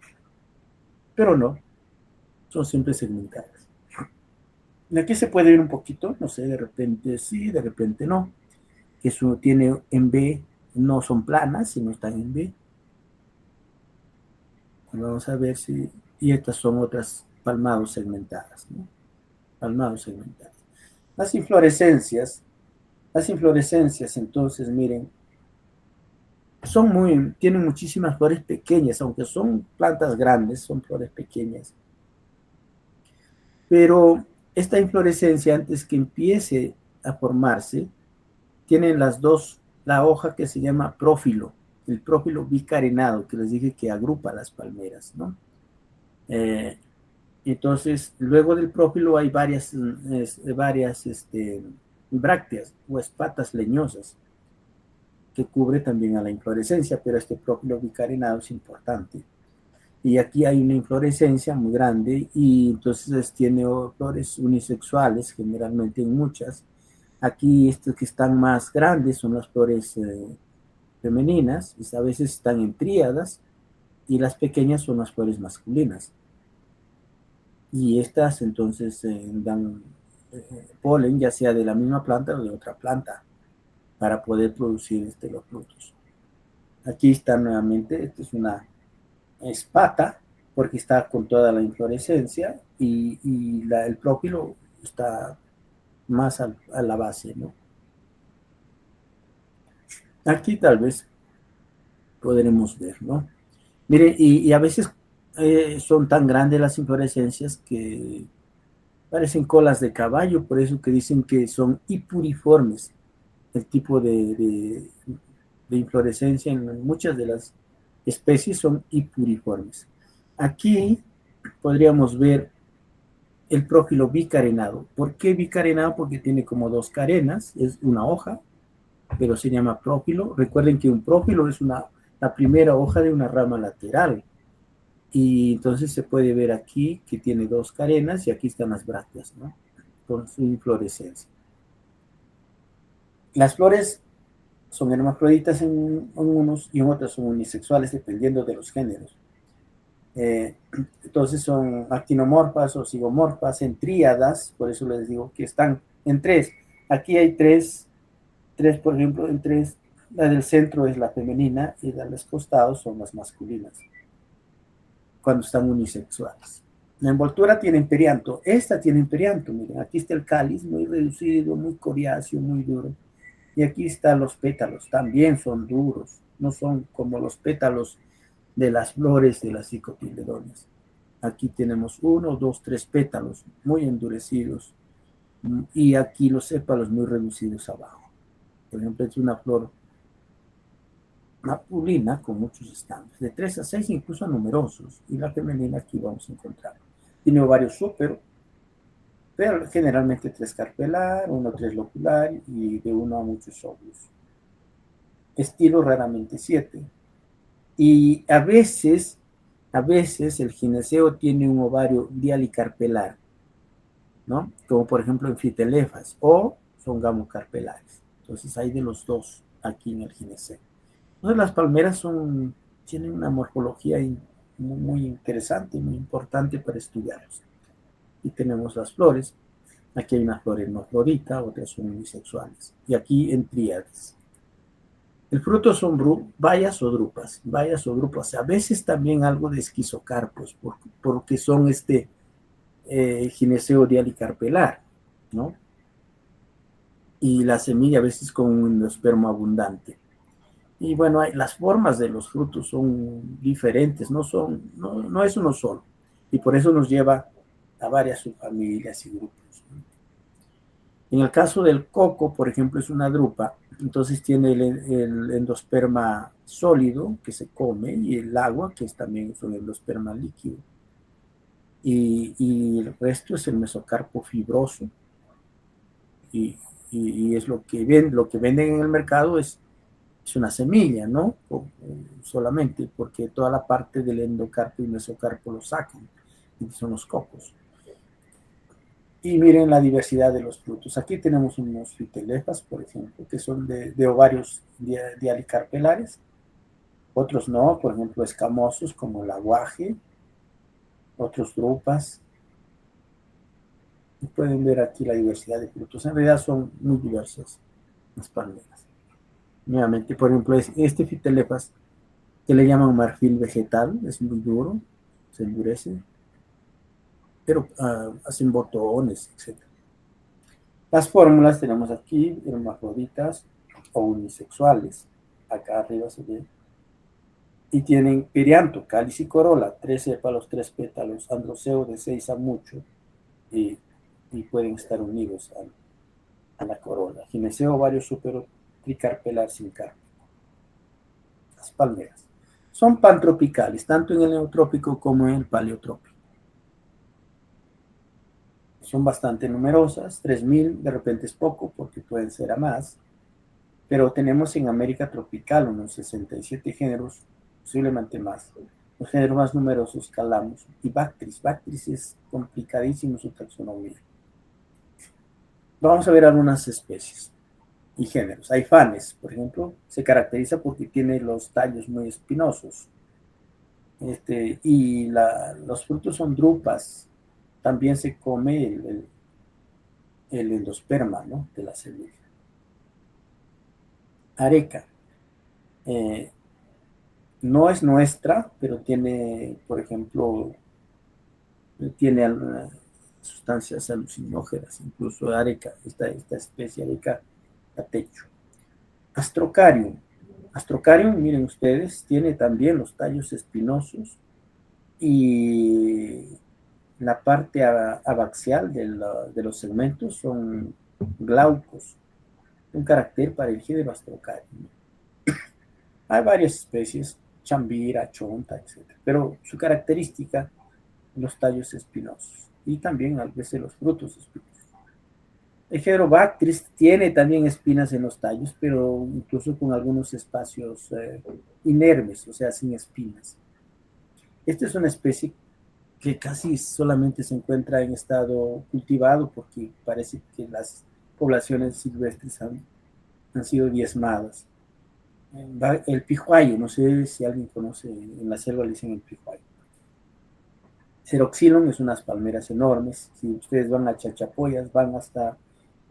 pero no, son simples segmentadas. Y aquí se puede ver un poquito, no sé, de repente sí, de repente no, que eso tiene en B, no son planas, sino están en B. Vamos a ver si, y estas son otras palmados segmentadas, ¿no? Palmados segmentadas. Las inflorescencias, entonces, miren, tienen muchísimas flores pequeñas, aunque son plantas grandes, son flores pequeñas. Pero esta inflorescencia, antes que empiece a formarse, tienen la hoja que se llama prófilo, el prófilo bicarenado, que les dije que agrupa las palmeras, ¿no? Entonces, luego del prófilo hay varias brácteas o espatas leñosas que cubre también a la inflorescencia, pero este prófilo bicarenado es importante. Y aquí hay una inflorescencia muy grande y entonces tiene flores unisexuales, generalmente en muchas. Aquí estos que están más grandes son las flores femeninas, y a veces están en tríadas, y las pequeñas son las flores masculinas. Y estas entonces dan polen, ya sea de la misma planta o de otra planta, para poder producir los frutos. Aquí está nuevamente, esta es una espata, porque está con toda la inflorescencia, y el prófilo está más a la base, ¿no? Aquí tal vez podremos ver, ¿no? Mire, y a veces son tan grandes las inflorescencias que parecen colas de caballo, por eso que dicen que son hipuriformes, el tipo de inflorescencia en muchas de las especies son hipuriformes. Aquí podríamos ver el prófilo bicarenado. ¿Por qué bicarenado? Porque tiene como dos carenas, es una hoja, pero se llama prófilo. Recuerden que un prófilo es la primera hoja de una rama lateral. Y entonces se puede ver aquí que tiene dos carenas y aquí están las brácteas, ¿no? Con su inflorescencia. Las flores son hermafroditas en unos y en otros son unisexuales dependiendo de los géneros. Entonces son actinomorfas o zigomorfas en tríadas, por eso les digo que están en tres. Aquí hay tres, por ejemplo, en tres. La del centro es la femenina y la de los costados son las masculinas, cuando están unisexuales. La envoltura tiene perianto, esta tiene perianto, miren, aquí está el cáliz muy reducido, muy coriáceo, muy duro. Y aquí están los pétalos, también son duros, no son como los pétalos de las flores de las dicotiledóneas. Aquí tenemos 1, 2, 3 pétalos muy endurecidos y aquí los sépalos muy reducidos abajo. Por ejemplo, es una flor masculina con muchos estambres, de 3 a 6 incluso numerosos, y la femenina aquí vamos a encontrar. Tiene ovarios súpero, pero generalmente 3 carpelar, 1 3 locular y de 1 a muchos óvulos. Estilo raramente 7. Y a veces el gineceo tiene un ovario dialicarpelar, ¿no? Como por ejemplo en fitelefas, o son gamocarpelares. Entonces hay de los dos aquí en el gineceo. Entonces las palmeras tienen una morfología muy interesante, muy importante para estudiarlos. Y tenemos las flores. Aquí hay una flor hermafrodita, otras son unisexuales. Y aquí en tríades. El fruto son bayas o drupas. A veces también algo de esquizocarpos, porque son gineceo dialicarpelar, ¿no? Y la semilla a veces con un endospermo abundante. Y bueno, las formas de los frutos son diferentes, no es uno solo. Y por eso nos lleva a varias subfamilias y grupos. En el caso del coco, por ejemplo, es una drupa, entonces tiene el endosperma sólido que se come y el agua, que también es un endosperma líquido. Y el resto es el mesocarpo fibroso. Y es lo que venden en el mercado es una semilla, ¿no? Solamente, porque toda la parte del endocarpo y mesocarpo lo sacan, y son los cocos. Y miren la diversidad de los frutos. Aquí tenemos unos fitelefas, por ejemplo, que son de ovarios dialicarpelares. Otros no, por ejemplo, escamosos como el aguaje. Otros drupas. Y pueden ver aquí la diversidad de frutos. En realidad son muy diversas las palmeras. Nuevamente, por ejemplo, este fitelefas que le llaman marfil vegetal, es muy duro, se endurece, pero hacen botones, etc. Las fórmulas tenemos aquí, hermafroditas o unisexuales, acá arriba se ve, y tienen perianto, cáliz y corola, 3 sépalos, 3 pétalos, androceo de 6 a mucho, y, y pueden estar unidos a la corola. Gineceo, ovario súpero, tricarpelar sin carpa. Las palmeras son pantropicales, tanto en el neotrópico como en el paleotrópico. Son bastante numerosas, 3.000, de repente es poco porque pueden ser a más, pero tenemos en América tropical unos 67 géneros, posiblemente más. Los géneros más numerosos Calamus y Bactris. Bactris es complicadísimo su taxonomía. Vamos a ver algunas especies y géneros. Aifanes, por ejemplo, se caracteriza porque tiene los tallos muy espinosos. Y los frutos son drupas. También se come el endosperma, ¿no?, de la semilla. Areca. No es nuestra, pero tiene, por ejemplo, tiene sustancias alucinógenas, incluso areca, esta especie areca atecho. Astrocarium. Astrocarium, miren ustedes, tiene también los tallos espinosos y la parte abaxial de los segmentos son glaucos, un carácter para el género Astrocarium. Hay varias especies, chambira, chonta, etc. Pero su característica, los tallos espinosos y también a veces los frutos espinosos. El género Bactris tiene también espinas en los tallos, pero incluso con algunos espacios inermes, o sea, sin espinas. Esta es una especie que casi solamente se encuentra en estado cultivado porque parece que las poblaciones silvestres han sido diezmadas. El pijuayo, no sé si alguien conoce, en la selva le dicen el pijuayo. Ceroxilon es unas palmeras enormes. Si ustedes van a Chachapoyas, van hasta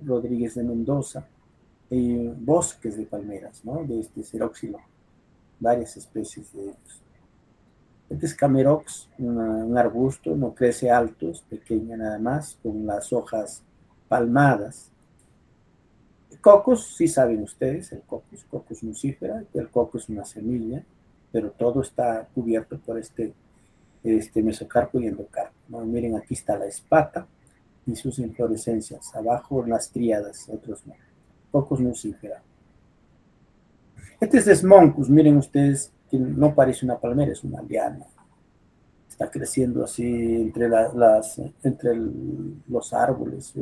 Rodríguez de Mendoza, bosques de palmeras, ¿no?, de este Ceroxilon, varias especies de ellos. Este es Camerox, un arbusto, no crece alto, es pequeña nada más, con las hojas palmadas. El cocos, sí saben ustedes, el cocos nucífera, el coco es una semilla, pero todo está cubierto por este mesocarpo y endocarpo, ¿no? Miren, aquí está la espata y sus inflorescencias, abajo las tríadas, otros no. Cocos nucífera. Este es Desmoncus, miren ustedes, que no parece una palmera, es una liana. Está creciendo así entre los árboles,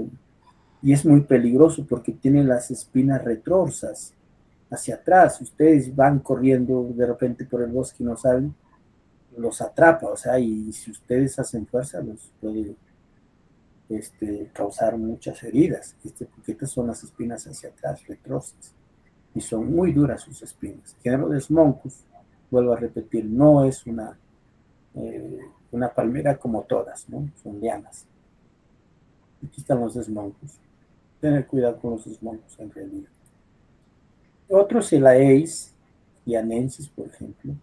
y es muy peligroso porque tiene las espinas retrorsas hacia atrás. Ustedes van corriendo de repente por el bosque y no saben, los atrapa, o sea, y si ustedes hacen fuerza, los puede causar muchas heridas, porque estas son las espinas hacia atrás, retrorsas, y son muy duras sus espinas. El género Desmoncus, vuelvo a repetir, no es una palmera como todas, ¿no? Son lianas. Aquí están los Desmoncus. Tener cuidado con los Desmoncus en realidad. Otros, el Aeis yanensis, por ejemplo,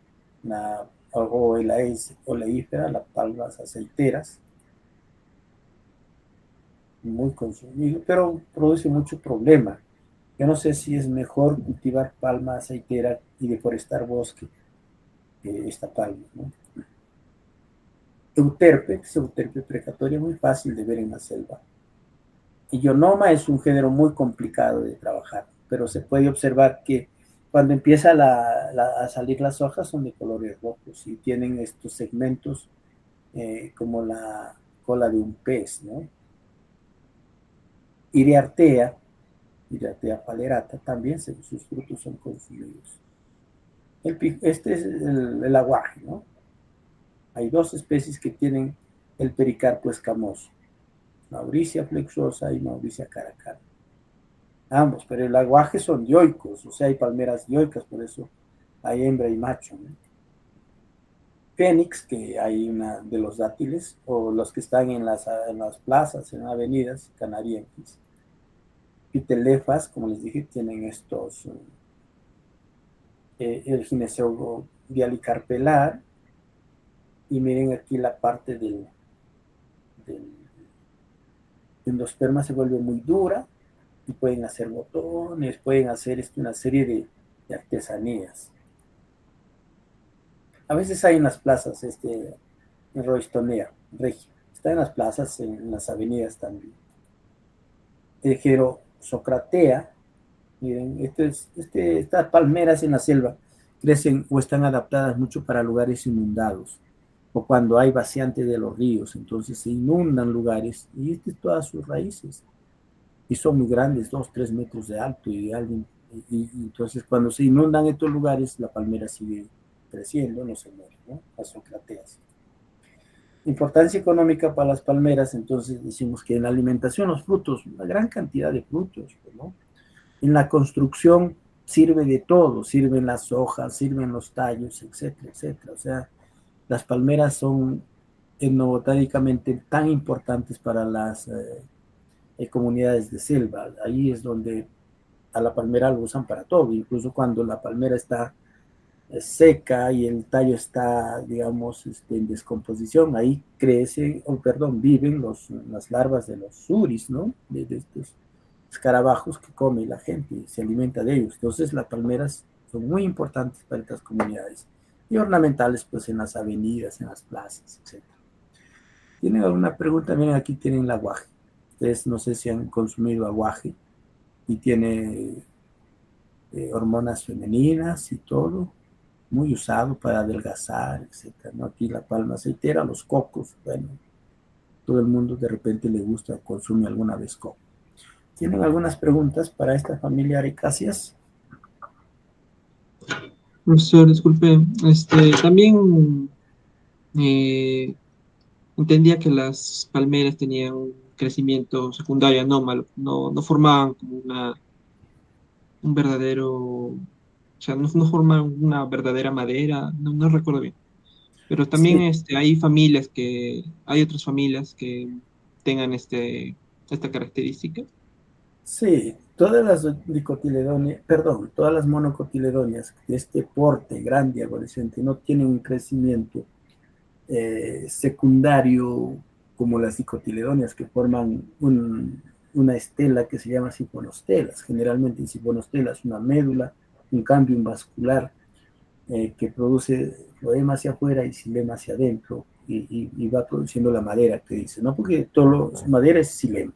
o el Aeis oleífera, las palmas aceiteras, muy consumido, pero produce mucho problema. Yo no sé si es mejor cultivar palma aceitera y deforestar bosque que esta palma, ¿no? Euterpe, que es Euterpe precatoria, muy fácil de ver en la selva. Ionoma es un género muy complicado de trabajar, pero se puede observar que cuando empieza a salir las hojas son de colores rojos y tienen estos segmentos como la cola de un pez, ¿no? Iriartea falerata, también sus frutos son consumidos. Este es el aguaje, ¿no? Hay dos especies que tienen el pericarpo escamoso, Mauricia flexuosa y Mauricia caracara. Ambos, pero el aguaje son dioicos, o sea, hay palmeras dioicas, por eso hay hembra y macho, ¿no? Fénix, que hay una de los dátiles, o los que están en las plazas, en avenidas canarienses. Pitelefas, como les dije, tienen estos, el gineceo dialicarpelar, y miren aquí la parte del endosperma se vuelve muy dura, y pueden hacer botones, pueden hacer una serie de artesanías. A veces hay en las plazas, en Roystonea, Regia. Está en las plazas, en las avenidas también. Socratea, miren, estas palmeras en la selva crecen o están adaptadas mucho para lugares inundados o cuando hay vaciante de los ríos, entonces se inundan lugares y todas sus raíces y son muy grandes, 2, 3 metros de alto y entonces cuando se inundan estos lugares la palmera sigue creciendo, no se muere, ¿no? Las socrateas. Importancia económica para las palmeras, entonces decimos que en la alimentación los frutos, una gran cantidad de frutos, ¿no? En la construcción sirve de todo, sirven las hojas, sirven los tallos, etcétera, etcétera. O sea, las palmeras son etnobotánicamente tan importantes para las comunidades de selva. Ahí es donde a la palmera lo usan para todo, incluso cuando la palmera está seca y el tallo está, digamos, en descomposición, ahí viven las larvas de los suris, ¿no? De estos escarabajos que come la gente y se alimenta de ellos. Entonces las palmeras son muy importantes para estas comunidades y ornamentales pues en las avenidas, en las plazas, etc. ¿Tienen alguna pregunta? Miren, aquí tienen el aguaje. Ustedes no sé si han consumido aguaje y tiene hormonas femeninas y todo, muy usado para adelgazar, etc. ¿No? Aquí la palma aceitera, los cocos, bueno, todo el mundo de repente le gusta o consume alguna vez coco. ¿Tienen algunas preguntas para esta familia Aricáceas? Profesor, disculpe, también eh, entendía que las palmeras tenían un crecimiento secundario anómalo, no formaban como un verdadero, o sea, no formaban una verdadera madera, no recuerdo bien. Pero también Sí, hay otras familias que tengan esta característica. sí, todas las dicotiledonias, perdón, todas las monocotiledonias de este porte grande y arborescente no tienen un crecimiento secundario como las dicotiledonias que forman una estela que se llama sifonostelas. Generalmente en sifonostelas una médula, un cambio vascular que produce floema hacia afuera y xilema hacia adentro y va produciendo la madera que dice, ¿no? Porque madera es xilema.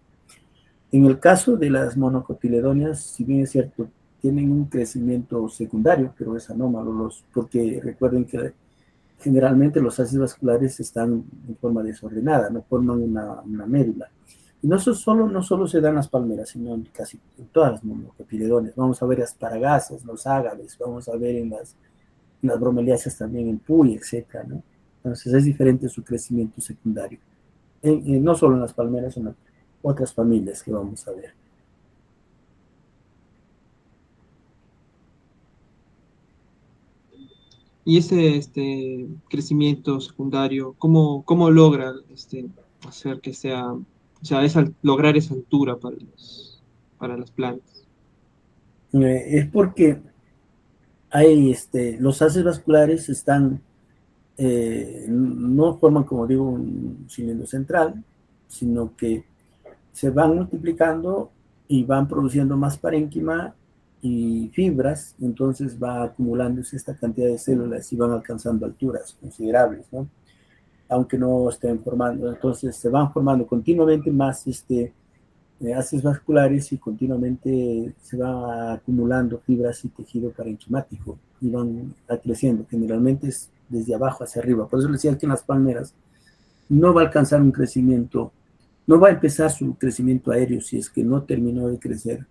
En el caso de las monocotiledonias, si bien es cierto, tienen un crecimiento secundario, pero es anómalo, porque recuerden que generalmente los ácidos vasculares están en forma desordenada, no forman una médula. Y no solo se dan las palmeras, sino en casi en todas las monocotiledonias. Vamos a ver asparagases, los ágaves, vamos a ver en las bromeliáceas también en puy, etcétera, ¿no? Entonces es diferente su crecimiento secundario. No solo en las palmeras, sino en otras familias que vamos a ver. Y ese crecimiento secundario, ¿cómo logra hacer que sea, o sea, lograr esa altura para las plantas? Es porque hay, los haces vasculares no forman, como digo, un cilindro central, sino que se van multiplicando y van produciendo más parénquima y fibras, entonces va acumulándose esta cantidad de células y van alcanzando alturas considerables, ¿no? Aunque no estén formando, entonces se van formando continuamente más haces vasculares y continuamente se va acumulando fibras y tejido parenquimático y van creciendo. Generalmente es desde abajo hacia arriba. Por eso les decía que en las palmeras no va a alcanzar un crecimiento, no va a empezar su crecimiento aéreo si es que no terminó de crecer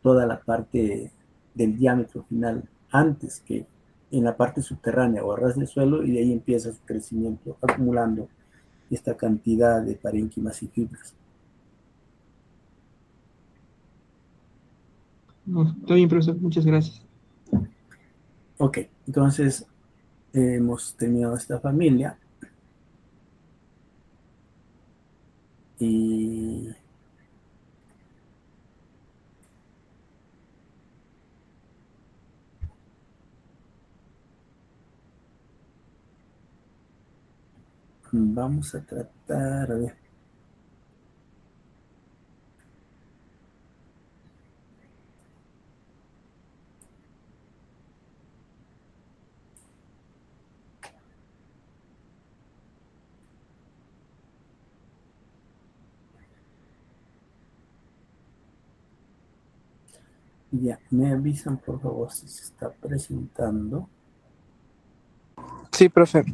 toda la parte del diámetro final antes que en la parte subterránea o a ras del suelo y de ahí empieza su crecimiento acumulando esta cantidad de parénquimas y fibras. No, está bien, profesor, muchas gracias. Ok, entonces hemos tenido esta familia y Vamos a tratar, a ver. Ya, me avisan por favor si se está presentando. Sí, profe.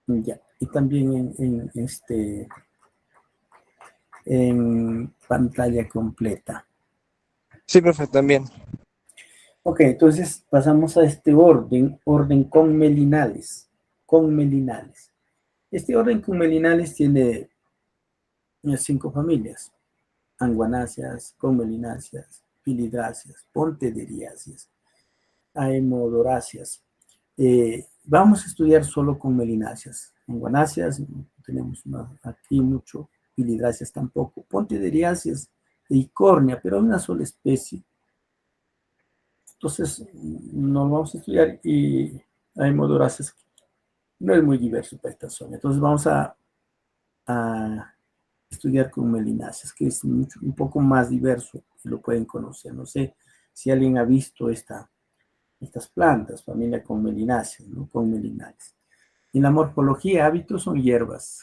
Ya, y también en pantalla completa. Sí, profe, también. Ok, entonces pasamos a este orden conmelinales. Conmelinales. Este orden conmelinales tiene 5 familias: anguanáceas, conmelináceas, pilidráceas, pontederiáceas, aemodoráceas. Vamos a estudiar solo conmelináceas. Anguanáceas, tenemos aquí mucho, pilidráceas tampoco, pontederiáceas y córnea, pero una sola especie. Entonces, no lo vamos a estudiar y aemodoráceas no es muy diverso para esta zona. Entonces, vamos a estudiar con melináceas, que es un poco más diverso y lo pueden conocer. No sé si alguien ha visto estas plantas, familia con melináceas, ¿no? Con melinales. En la morfología, hábitos son hierbas,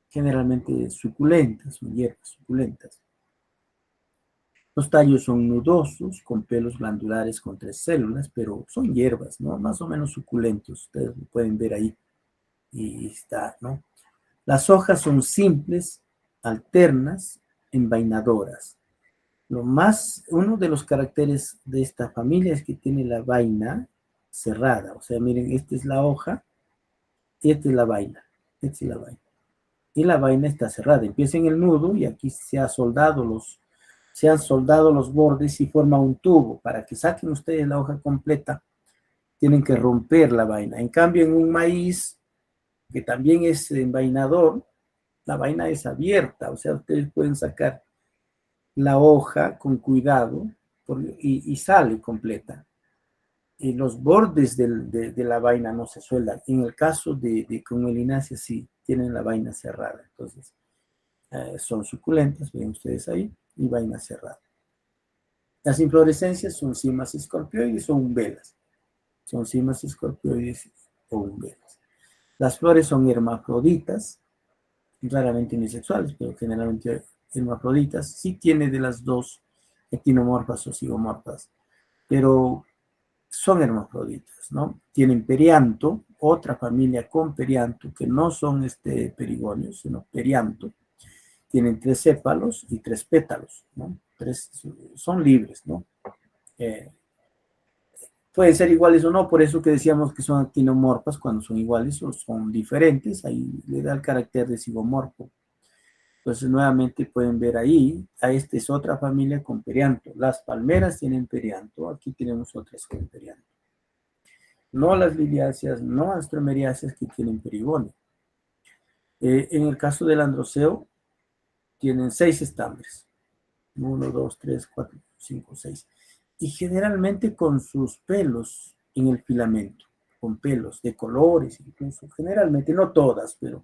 generalmente suculentas, son hierbas suculentas. Los tallos son nudosos, con pelos glandulares con 3 células, pero son hierbas, ¿no? Más o menos suculentos, ustedes lo pueden ver ahí. Y está, ¿no? Las hojas son simples, alternas, envainadoras. Uno de los caracteres de esta familia es que tiene la vaina cerrada. O sea, miren, esta es la hoja y esta es la vaina. Esta es la vaina. Y la vaina está cerrada. Empieza en el nudo y aquí se han soldado los bordes y forma un tubo. Para que saquen ustedes la hoja completa, tienen que romper la vaina. En cambio, en un maíz, que también es envainador, la vaina es abierta. O sea, ustedes pueden sacar la hoja con cuidado y sale completa. Y los bordes de la vaina no se sueldan. En el caso de conmelináceas sí tienen la vaina cerrada. Entonces, son suculentas, ven ustedes ahí, y vaina cerrada. Las inflorescencias son cimas escorpioides o umbelas. Son cimas escorpioides o umbelas. Las flores son hermafroditas, raramente unisexuales, pero generalmente hermafroditas. Sí tiene de las dos actinomorfas o zigomorfas, pero son hermafroditas, ¿no? Tienen perianto, otra familia con perianto, que no son perigonios, sino perianto. Tienen 3 sépalos y 3 pétalos, ¿no? Son libres, ¿no? Pueden ser iguales o no, por eso que decíamos que son actinomorfas cuando son iguales o son diferentes, ahí le da el carácter de zigomorfo. Entonces, nuevamente pueden ver ahí, esta es otra familia con perianto. Las palmeras tienen perianto, aquí tenemos otras con perianto. No las liliáceas, no las tromeriáceas que tienen perigonio. En el caso del androceo, tienen 6 estambres. 1, 2, 3, 4, 5, 6. Y generalmente con sus pelos en el filamento, con pelos de colores, incluso, generalmente, no todas, pero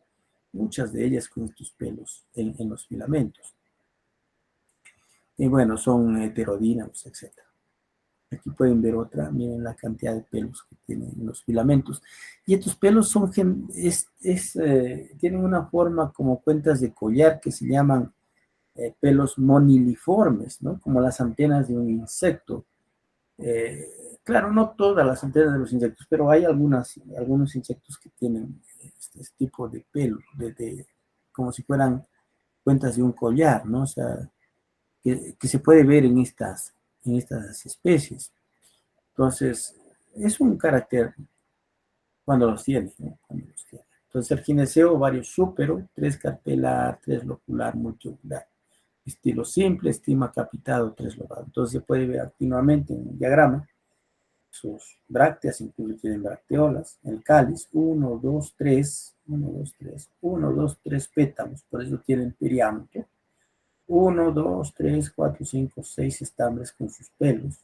muchas de ellas con estos pelos en los filamentos. Y bueno, son heterodínamos, etc. Aquí pueden ver otra, miren la cantidad de pelos que tienen en los filamentos. Y estos pelos tienen una forma como cuentas de collar que se llaman pelos moniliformes, ¿no? Como las antenas de un insecto. Claro, no todas las antenas de los insectos, pero hay algunos insectos que tienen este tipo de pelos, como si fueran cuentas de un collar, ¿no? O sea, que se puede ver en estas especies. Entonces, es un carácter cuando los tiene, ¿no? Cuando los tiene. Entonces, el gineceo, ovario súpero, 3 carpelar, 3 locular, multiocular. Estilo simple, estigma capitado, 3 lobado. Entonces, se puede ver activamente en el diagrama sus brácteas, incluso tienen bracteolas. El cáliz, 1, 2, 3, 1, 2, 3, 1, 2, 3 pétalos, por eso tienen perianto. 1, 2, 3, 4, 5, 6 estambres con sus pelos.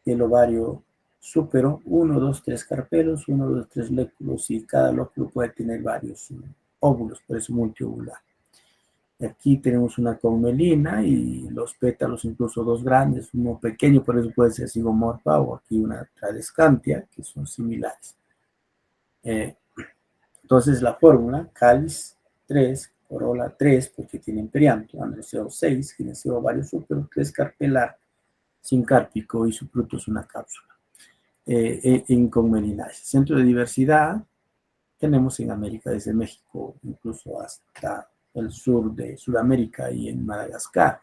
El ovario súpero, 1, 2, 3 carpelos, 1, 2, 3 lóculos, y cada lóculo puede tener varios óvulos, por eso multiovular. Aquí tenemos una conmelina y los pétalos, incluso dos grandes, uno pequeño, por eso puede ser zigomorfa, o aquí una tradescantia, que son similares. Entonces la fórmula, cáliz 3, corola 3, porque tienen perianto, androceo 6, gineceo ovario súpero, 3 carpelar, sin cárpico y su fruto es una cápsula. En conmelinaceae. Centro de diversidad tenemos en América, desde México, incluso hasta el sur de Sudamérica y en Madagascar.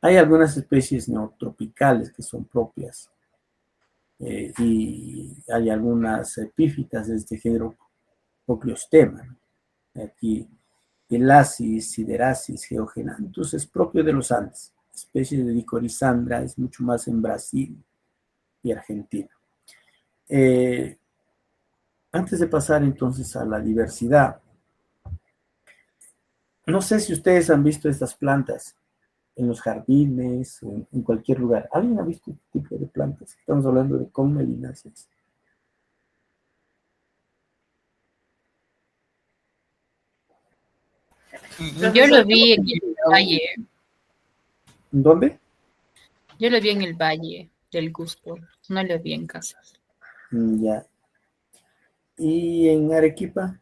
Hay algunas especies neotropicales que son propias y hay algunas epífitas de este género Cocleostema. Aquí Elasis, Siderasis, Geogenanthus es propio de los Andes. Especie de Dicorisandra es mucho más en Brasil y Argentina. Antes de pasar entonces a la diversidad, no sé si ustedes han visto estas plantas en los jardines o en cualquier lugar. ¿Alguien ha visto este tipo de plantas? Estamos hablando de conmelináceas. Yo lo vi en el valle. ¿Dónde? Yo lo vi en el valle del Cusco. No lo vi en casas. Ya. ¿Y en Arequipa?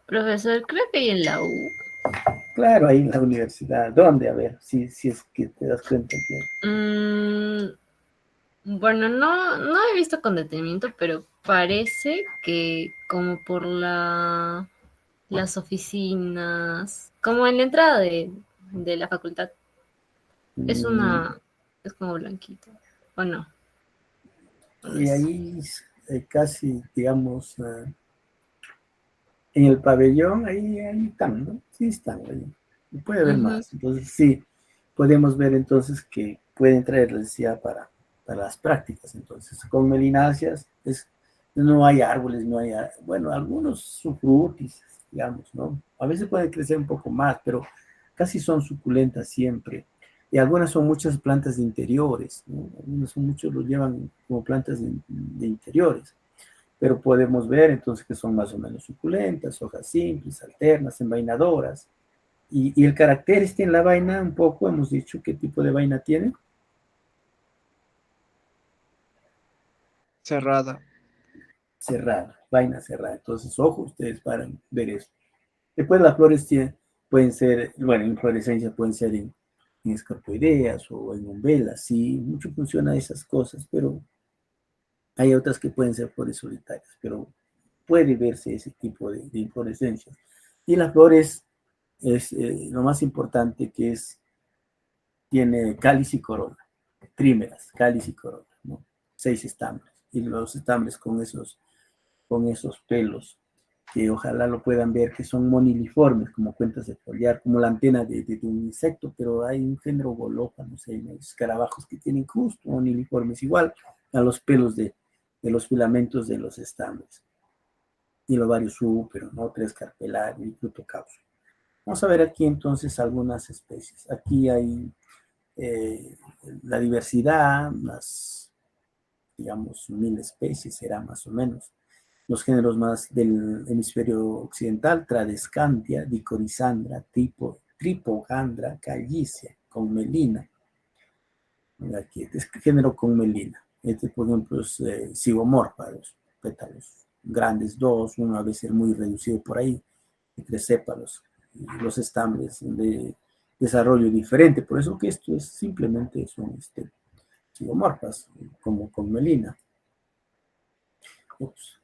Profesor, creo que hay en la U. Claro, ahí en la universidad. ¿Dónde? A ver, si es que te das cuenta que... Bueno, no he visto con detenimiento, pero parece que como por las oficinas, como en la entrada de la facultad, es es como blanquito, ¿o no? Y ahí casi, digamos, en el pabellón, ahí están, ¿no? Sí están ahí. Y puede haber Ujú. más. Entonces, sí, podemos ver entonces que pueden traer, les decía, para las prácticas. Entonces, con melináceas no hay árboles, no hay, bueno, algunos sufrutis, digamos, ¿no? A veces pueden crecer un poco más, pero casi son suculentas siempre. Y algunas son muchas plantas de interiores, ¿no? Algunas son muchos, los llevan como plantas de interiores, pero podemos ver entonces que son más o menos suculentas, hojas simples, alternas, envainadoras. Y el carácter en la vaina, un poco, hemos dicho qué tipo de vaina tiene. Cerrada. Cerrada, vaina cerrada. Entonces, ojo, ustedes para ver eso. Después las flores pueden ser, bueno, inflorescencias pueden ser en escarpoideas o en umbelas, sí, mucho funciona esas cosas, pero hay otras que pueden ser flores solitarias, pero puede verse ese tipo de inflorescencias. Y las flores es lo más importante que tiene cáliz y corola, trímeras, cáliz y corola, ¿no? 6 estambres. Y los estambres con esos pelos, que ojalá lo puedan ver, que son moniliformes, como cuentas de foliar, como la antena de un insecto, pero hay un género golófano, no sé, escarabajos que tienen justo moniliformes, igual a los pelos de los filamentos de los estambres. Y el ovario súpero, ¿no? 3 carpelario y fruto cápsula. Vamos a ver aquí entonces algunas especies. Aquí hay la diversidad, unas, digamos, 1000 especies será más o menos. Los géneros más del hemisferio occidental, Tradescantia, Dicorisandra, Tripogandra, Callicea, Conmelina. Aquí, este género Conmelina. Este, por ejemplo, es zigomorfa, los pétalos grandes, dos, uno a veces muy reducido por ahí, y 3 sépalos. Y los estambres de desarrollo diferente. Por eso que esto es simplemente son zigomorfas, como Conmelina. Ups.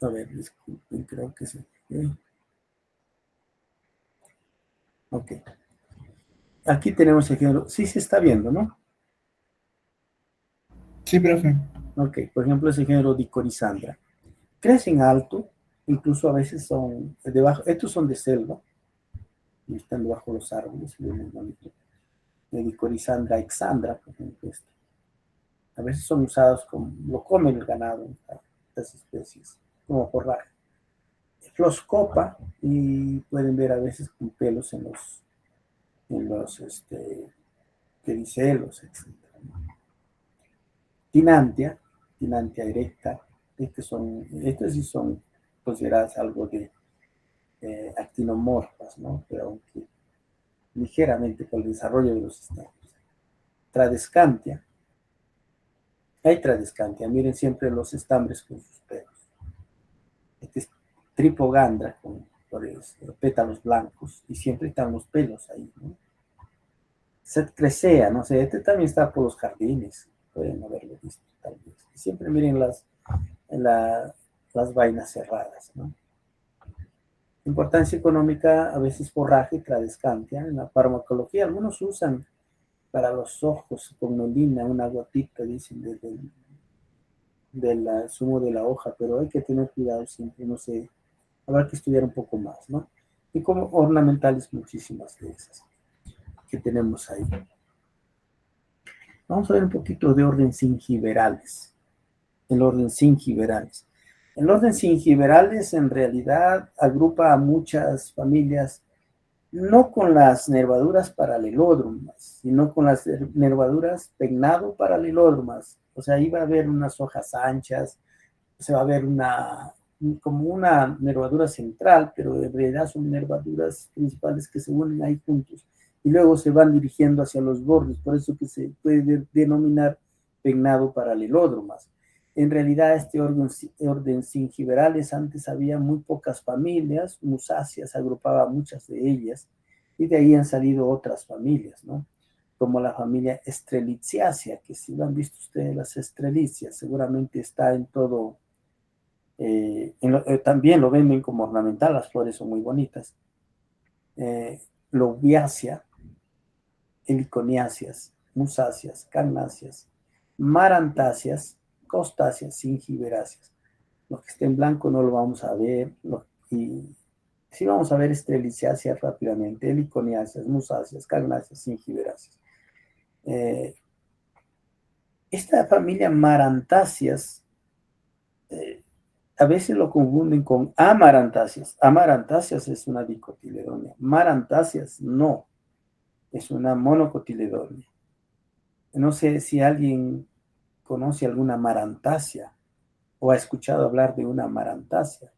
A ver, disculpen, creo que sí. Ok. Aquí tenemos el género. Sí se está viendo, ¿no? Sí, profe. Ok, por ejemplo, ese género Dicorisandra. Crecen alto, incluso a veces son debajo. Estos son de selva y están debajo de los árboles. De Dicorisandra exandra, por ejemplo. A veces son usados como. Lo comen el ganado, estas especies, como forraje. Floscopa, y pueden ver a veces con pelos en los pedicelos, etc. Tinantia, tinantia erecta. Estos sí son consideradas algo de actinomorfas, ¿no? Pero aunque ligeramente por el desarrollo de los estambres. Tradescantia. Hay tradescantia, miren siempre los estambres con sus pelos. Este es tripogandra con pétalos blancos y siempre están los pelos ahí, ¿no? Setcresea, no sé, este también está por los jardines, pueden haberlo visto tal vez. Siempre miren las vainas cerradas, ¿no? Importancia económica, a veces forraje, tradescantia. En la farmacología, algunos usan para los ojos con melina, una gotita, dicen, del zumo de la hoja, pero hay que tener cuidado siempre, no sé, habrá que estudiar un poco más, ¿no? Y como ornamentales, muchísimas de esas que tenemos ahí. Vamos a ver un poquito de orden gingiberales. El orden gingiberales. El orden gingiberales en realidad agrupa a muchas familias, no con las nervaduras paralelódromas, sino con las nervaduras pennado-paralelódromas. O sea, ahí va a haber unas hojas anchas, se va a ver como una nervadura central, pero en realidad son nervaduras principales que se unen ahí juntos y luego se van dirigiendo hacia los bordes, por eso que se puede denominar pennado-paralelódromas. En realidad este orden gingiberales, antes había muy pocas familias, musáceas agrupaba muchas de ellas, y de ahí han salido otras familias, ¿no? Como la familia Strelitziacea, que si lo han visto ustedes, las estrelicias, seguramente está en todo, también lo ven como ornamental, las flores son muy bonitas. Lobiacea, heliconiáceas, musáceas, carnáceas, marantáceas, costáceas, gingiberáceas. Lo que está en blanco no lo vamos a ver, y sí vamos a ver estreliciáceas rápidamente, heliconiáceas, musáceas, carnáceas, gingiberáceas. Esta familia marantáceas a veces lo confunden con amarantáceas. Amarantáceas es una dicotiledónea, marantáceas no, es una monocotiledónea. No sé si alguien conoce alguna marantácea o ha escuchado hablar de una marantácea.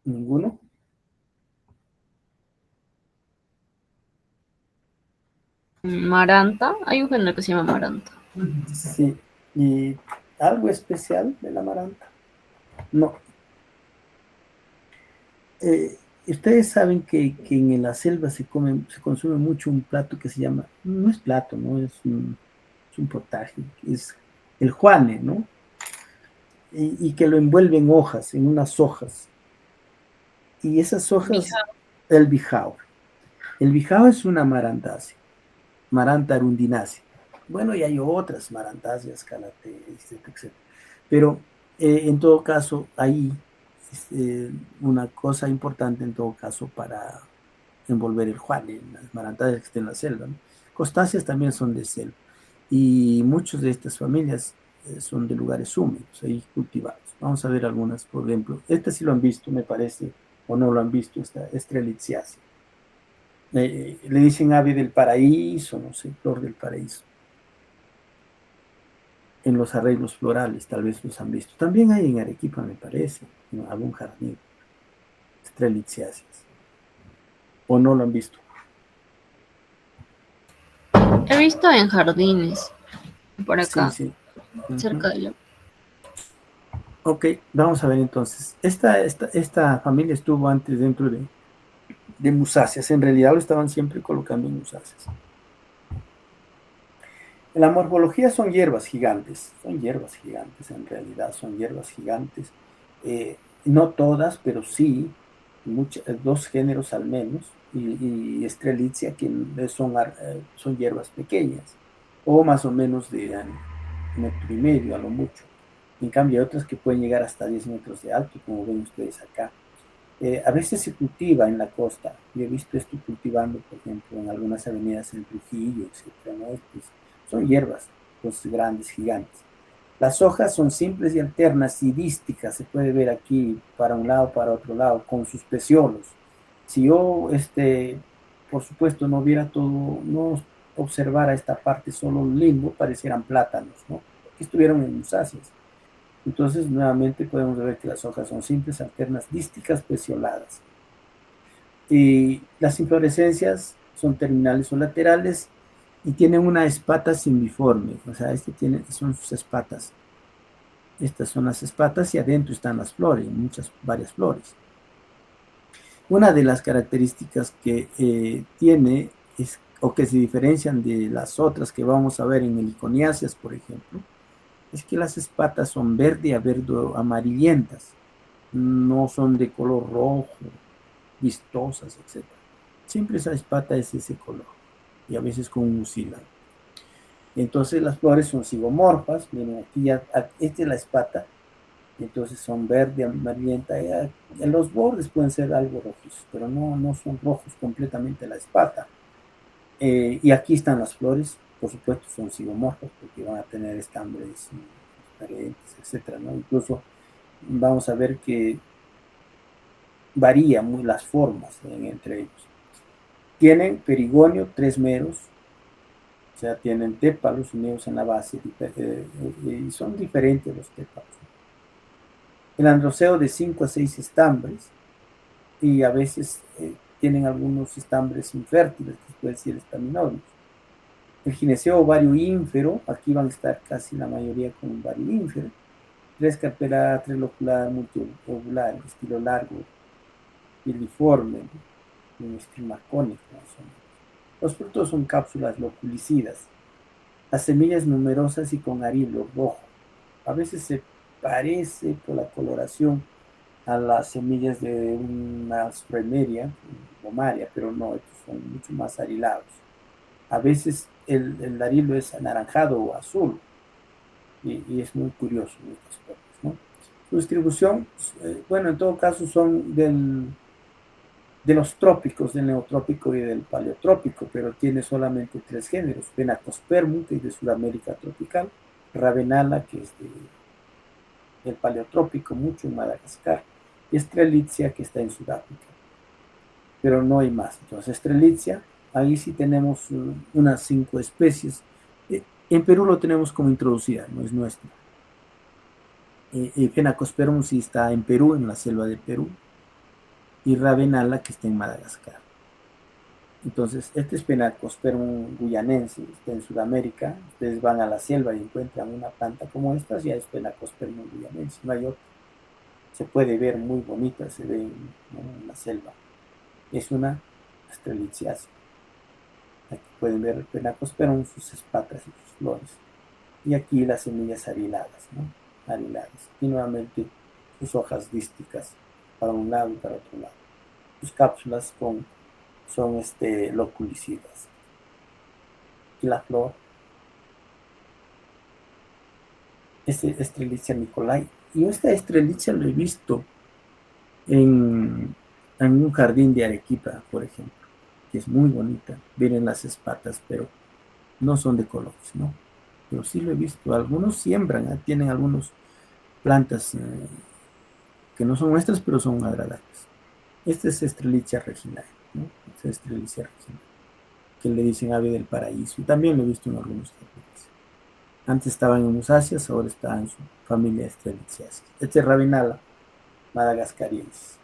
¿Ninguno? Maranta, hay un género que se llama Maranta. Sí, y algo especial de la maranta. No. Ustedes saben que en la selva se consume mucho un plato que se llama, no es plato, ¿no? Es un potaje, es el juane, ¿no? Y que lo envuelve en hojas, en unas hojas. Y esas hojas, el bijao. El bijao es una marantácea, Maranta arundinacea. Bueno, y hay otras marantáceas, calate, etc. Pero en todo caso, ahí una cosa importante en todo caso para envolver el juane, las marantáceas que estén en la selva, ¿no? Costáceas también son de selva. Y muchas de estas familias son de lugares húmedos, ahí cultivados. Vamos a ver algunas, por ejemplo. Este sí lo han visto, me parece, o no lo han visto, esta Strelitziacea. Le dicen ave del paraíso, no sé, flor del paraíso. En los arreglos florales, tal vez los han visto. También hay en Arequipa, me parece, en algún jardín, Strelitziaceas. ¿O no lo han visto? He visto en jardines, por acá, Sí, sí. cerca de la... Ok, vamos a ver entonces. Esta familia estuvo antes dentro de musáceas. En realidad lo estaban siempre colocando en musáceas. En la morfología son hierbas gigantes en realidad, son hierbas gigantes. No todas, pero sí, dos géneros al menos, y Strelitzia, que son hierbas pequeñas, o más o menos de 1,5 metros a lo mucho. En cambio, hay otras que pueden llegar hasta 10 metros de alto, como ven ustedes acá. A veces se cultiva en la costa. Yo he visto esto cultivando, por ejemplo, en algunas avenidas en Trujillo, etc., ¿no? Pues son hierbas, pues grandes, gigantes. Las hojas son simples y alternas y dísticas, se puede ver aquí para un lado, para otro lado, con sus peciolos. Si yo, por supuesto, no viera todo, no observara esta parte solo un limbo, parecieran plátanos, ¿no? Que estuvieron en musáceas. Entonces, nuevamente podemos ver que las hojas son simples, alternas, dísticas, pecioladas. Y las inflorescencias son terminales o laterales y tienen una espata simbiforme, o sea, son sus espatas. Estas son las espatas y adentro están las flores, varias flores. Una de las características que tiene o que se diferencian de las otras que vamos a ver en heliconiáceas, por ejemplo, es que las espatas son verde a verde amarillentas, no son de color rojo, vistosas, etc. Siempre esa espata es ese color y a veces con un mucílago. Entonces las flores son zigomorfas, miren aquí ya, esta es la espata, entonces son verde, amarillenta, en los bordes pueden ser algo rojizos, pero no son rojos completamente la espata. Y aquí están las flores, por supuesto son zigomorfas porque van a tener estambres diferentes, etcétera, ¿no? Incluso vamos a ver que varía muy las formas entre ellos. Tienen perigonio, 3 meros, o sea, tienen tépalos unidos en la base, y son diferentes los tépalos. El androceo de 5 a 6 estambres, y a veces tienen algunos estambres infértiles, que puede decir estaminodios. El gineceo ovario ínfero, aquí van a estar casi la mayoría con ovario ínfero, 3 carpelada, 3 locular, multiovular, estilo largo, filiforme, un esquema cónico más o menos. Los frutos son cápsulas loculicidas. Las semillas numerosas y con arilo rojo. A veces se parece por la coloración a las semillas de una spremeria, gomaria, pero no, estos son mucho más arilados. A veces el arilo es anaranjado o azul y es muy curioso en estas cosas, ¿no? Su distribución, bueno, en todo caso son de los trópicos, del neotrópico y del paleotrópico, pero tiene solamente 3 géneros: Phenacospermum, que es de Sudamérica tropical, Ravenala, que es del paleotrópico, mucho en Madagascar, y Strelitzia, que está en Sudáfrica, pero no hay más. Entonces, Strelitzia, ahí sí tenemos unas 5 especies. En Perú lo tenemos como introducida, no es nuestra. Phenacospermum sí está en Perú, en la selva de Perú, y Ravenala, que está en Madagascar. Entonces, este es Phenacospermum guyanense, está en Sudamérica. Ustedes van a la selva y encuentran una planta como esta, ya es Phenacospermum guyanense, no hay otra. Se puede ver muy bonita, se ve en la selva. Es una Strelitziaceae. Aquí pueden ver el Phenacospermum, sus espatas y sus flores. Y aquí las semillas ariladas, ¿no? Ariladas. Y nuevamente sus hojas dísticas para un lado y para otro lado. Sus cápsulas son loculicidas. Y la flor es Strelitzia nicolai. Y esta Strelitzia lo he visto en un jardín de Arequipa, por ejemplo, que es muy bonita. Vienen las espatas, pero no son de colores, ¿no? Pero sí lo he visto. Algunos siembran, tienen algunas plantas que no son nuestras, pero son agradables. Esta es Strelitzia reginae, ¿no? Esta es Strelitzia reginae, que le dicen ave del paraíso, y también lo he visto en algunos jardines. Antes estaban en musáceas, ahora está en su familia Strelitziaceae. Este es Ravenala madagascariensis,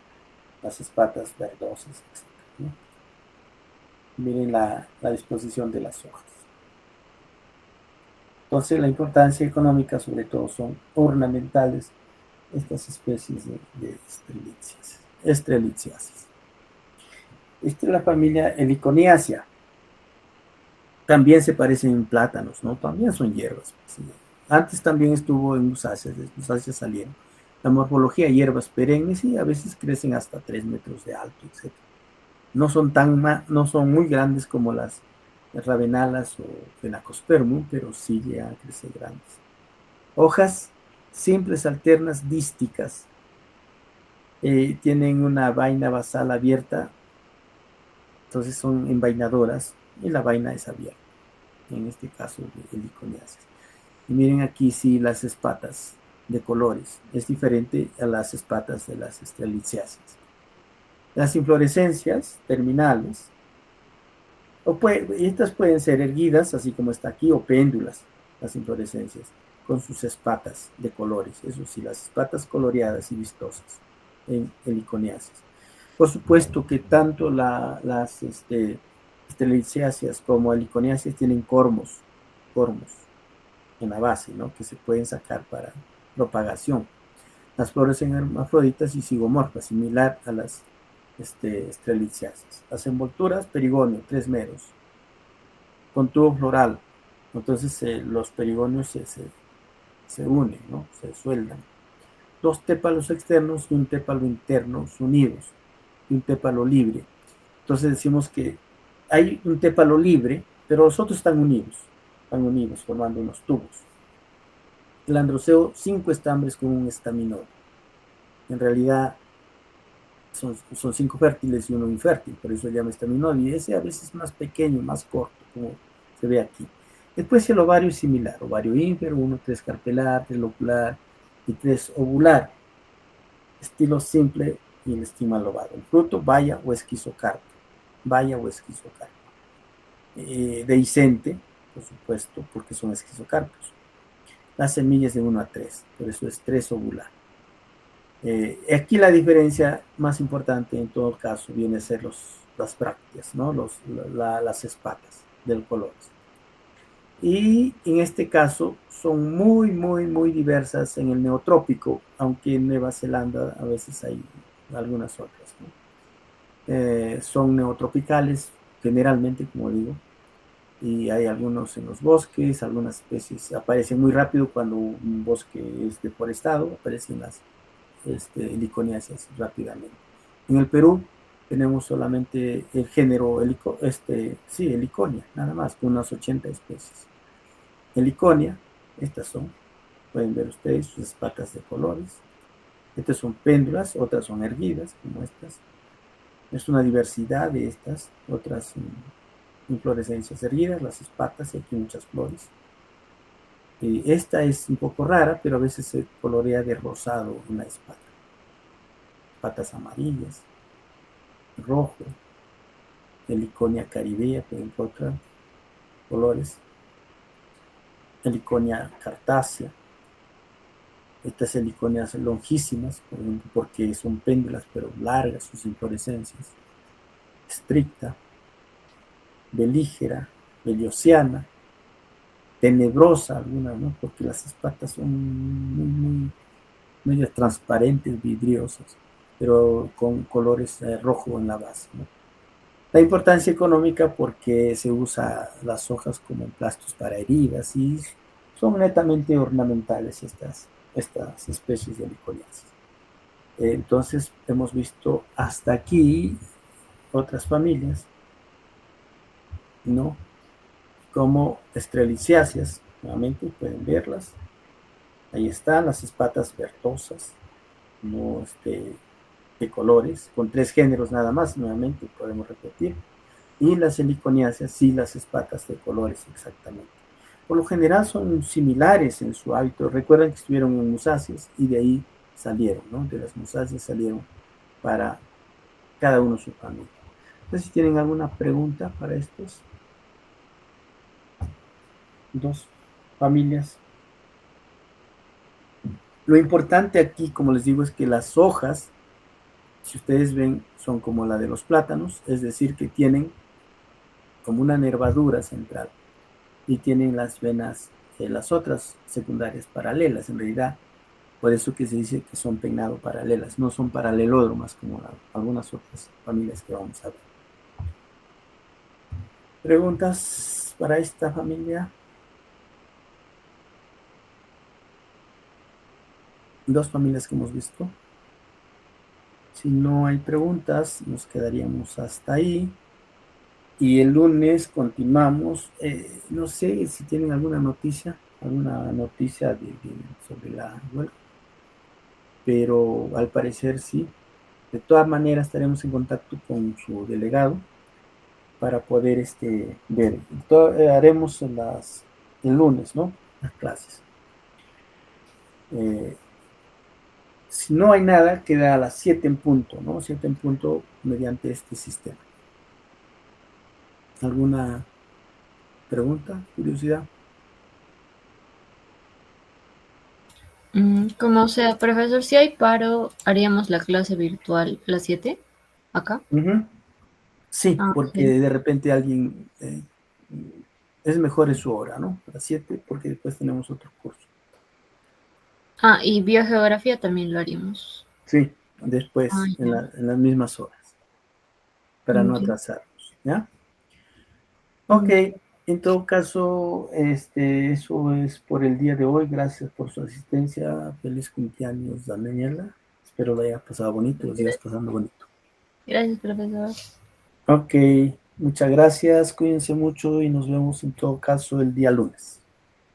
las espatas verdosas, etc., ¿no? Miren la disposición de las hojas. Entonces, la importancia económica, sobre todo, son ornamentales estas especies de Strelitziaceae. Esta es la familia Heliconiacea. También se parecen en plátanos, ¿no? También son hierbas. ¿Sí? Antes también estuvo en musáceas, de musáceas salieron. La morfología, hierbas perennes y a veces crecen hasta 3 metros de alto, etc. No son muy grandes como las ravenalas o Phenacospermum, pero sí llegan a crecer grandes. Hojas simples, alternas, dísticas. Tienen una vaina basal abierta, entonces son envainadoras y la vaina es abierta, en este caso de Heliconiaceae. Y miren aquí sí las espatas de colores. Es diferente a las espatas de las estreliciáceas. Las inflorescencias terminales, estas pueden ser erguidas, así como está aquí, o péndulas, las inflorescencias, con sus espatas de colores. Eso sí, las espatas coloreadas y vistosas en heliconiáceas. Por supuesto que tanto las estreliciáceas como heliconiáceas tienen cormos en la base, ¿no? Que se pueden sacar para propagación. Las flores son hermafroditas y zigomorfas, similar a las estreliciáceas. Las envolturas, perigonio, 3 meros, con tubo floral. Entonces los perigonios se unen, ¿no? Se sueldan. 2 tépalos externos y un tépalo interno unidos, y un tépalo libre. Entonces decimos que hay un tépalo libre, pero los otros están unidos formando unos tubos. El androceo, 5 estambres con un estaminodio. En realidad son 5 fértiles y uno infértil, por eso se llama estaminodio, y ese a veces es más pequeño, más corto, como se ve aquí. Después el ovario es similar, ovario ínfero, 1, 3 carpelar, 3 locular y 3 ovular. Estilo simple y el estigma lobado. El fruto, baya o esquizocarpo. Dehiscente, por supuesto, porque son esquizocarpos. Las semillas de 1 a 3, por eso es 3 ovular. Aquí la diferencia más importante en todo caso viene a ser las brácteas, ¿no? Las espatas del color. Y en este caso son muy diversas en el neotrópico, aunque en Nueva Zelanda a veces hay algunas otras, ¿no? Son neotropicales generalmente, como digo, y hay algunos en los bosques, algunas especies aparecen muy rápido cuando un bosque es deforestado, aparecen las heliconiáceas rápidamente. En el Perú tenemos solamente el género heliconia, nada más, con unas 80 especies. Heliconia, estas son, pueden ver ustedes sus espatas de colores. Estas son péndulas, otras son erguidas, como estas. Es una diversidad de estas, otras inflorescencias erguidas, las espatas, y aquí muchas flores. Esta es un poco rara, pero a veces se colorea de rosado una espata. Patas amarillas, rojo, heliconia caribea, pueden encontrar colores. Heliconia cartácea. Estas heliconias longísimas, por ejemplo, porque son péndulas, pero largas sus inflorescencias. Estricta, belígera, beliosiana, tenebrosa alguna, ¿no? Porque las espatas son muy transparentes, vidriosas, pero con colores rojo en la base, ¿no? La importancia económica porque se usa las hojas como emplastos para heridas y son netamente ornamentales estas especies de heliconiáceas. Entonces hemos visto hasta aquí otras familias, ¿no? Como estreliciáceas, nuevamente pueden verlas. Ahí están las espatas vertosas, ¿no? De colores, con 3 géneros nada más, nuevamente podemos repetir. Y las heliconiáceas, sí, las espatas de colores exactamente. Por lo general son similares en su hábito. Recuerden que estuvieron en musáceas y de ahí salieron, ¿no? De las musáceas salieron para cada uno su familia. Entonces, si tienen alguna pregunta para estos 2 familias. Lo importante aquí, como les digo, es que las hojas, si ustedes ven, son como la de los plátanos, es decir, que tienen como una nervadura central y tienen las venas, las otras secundarias paralelas, en realidad, por eso que se dice que son peinado paralelas, no son paralelódromas como algunas otras familias que vamos a ver. ¿Preguntas para esta familia? 2 familias que hemos visto. Si no hay preguntas, nos quedaríamos hasta ahí. Y el lunes continuamos. No sé si tienen alguna noticia sobre la huelga, pero al parecer sí. De todas maneras estaremos en contacto con su delegado para poder ver. Haremos el lunes, ¿no? las clases. Si no hay nada, queda a las 7 en punto, ¿no? 7 en punto mediante este sistema. ¿Alguna pregunta, curiosidad? Como sea, profesor, si hay paro, haríamos la clase virtual a las 7 acá. Sí, Ah, porque sí. de repente alguien es mejor en su hora, ¿no? A las 7, porque después tenemos otro curso. Ah, y biogeografía también lo haríamos. Sí, Ah, después, en ya. las mismas horas, para no Ya. atrasarnos, ¿ya? Ok, Mm, en todo caso, eso es por el día de hoy. Gracias por su asistencia. Feliz cumpleaños, Daniela. Espero lo hayas pasado bonito, lo sigas pasando bonito. Gracias, profesor. Ok, muchas gracias. Cuídense mucho y nos vemos en todo caso el día lunes.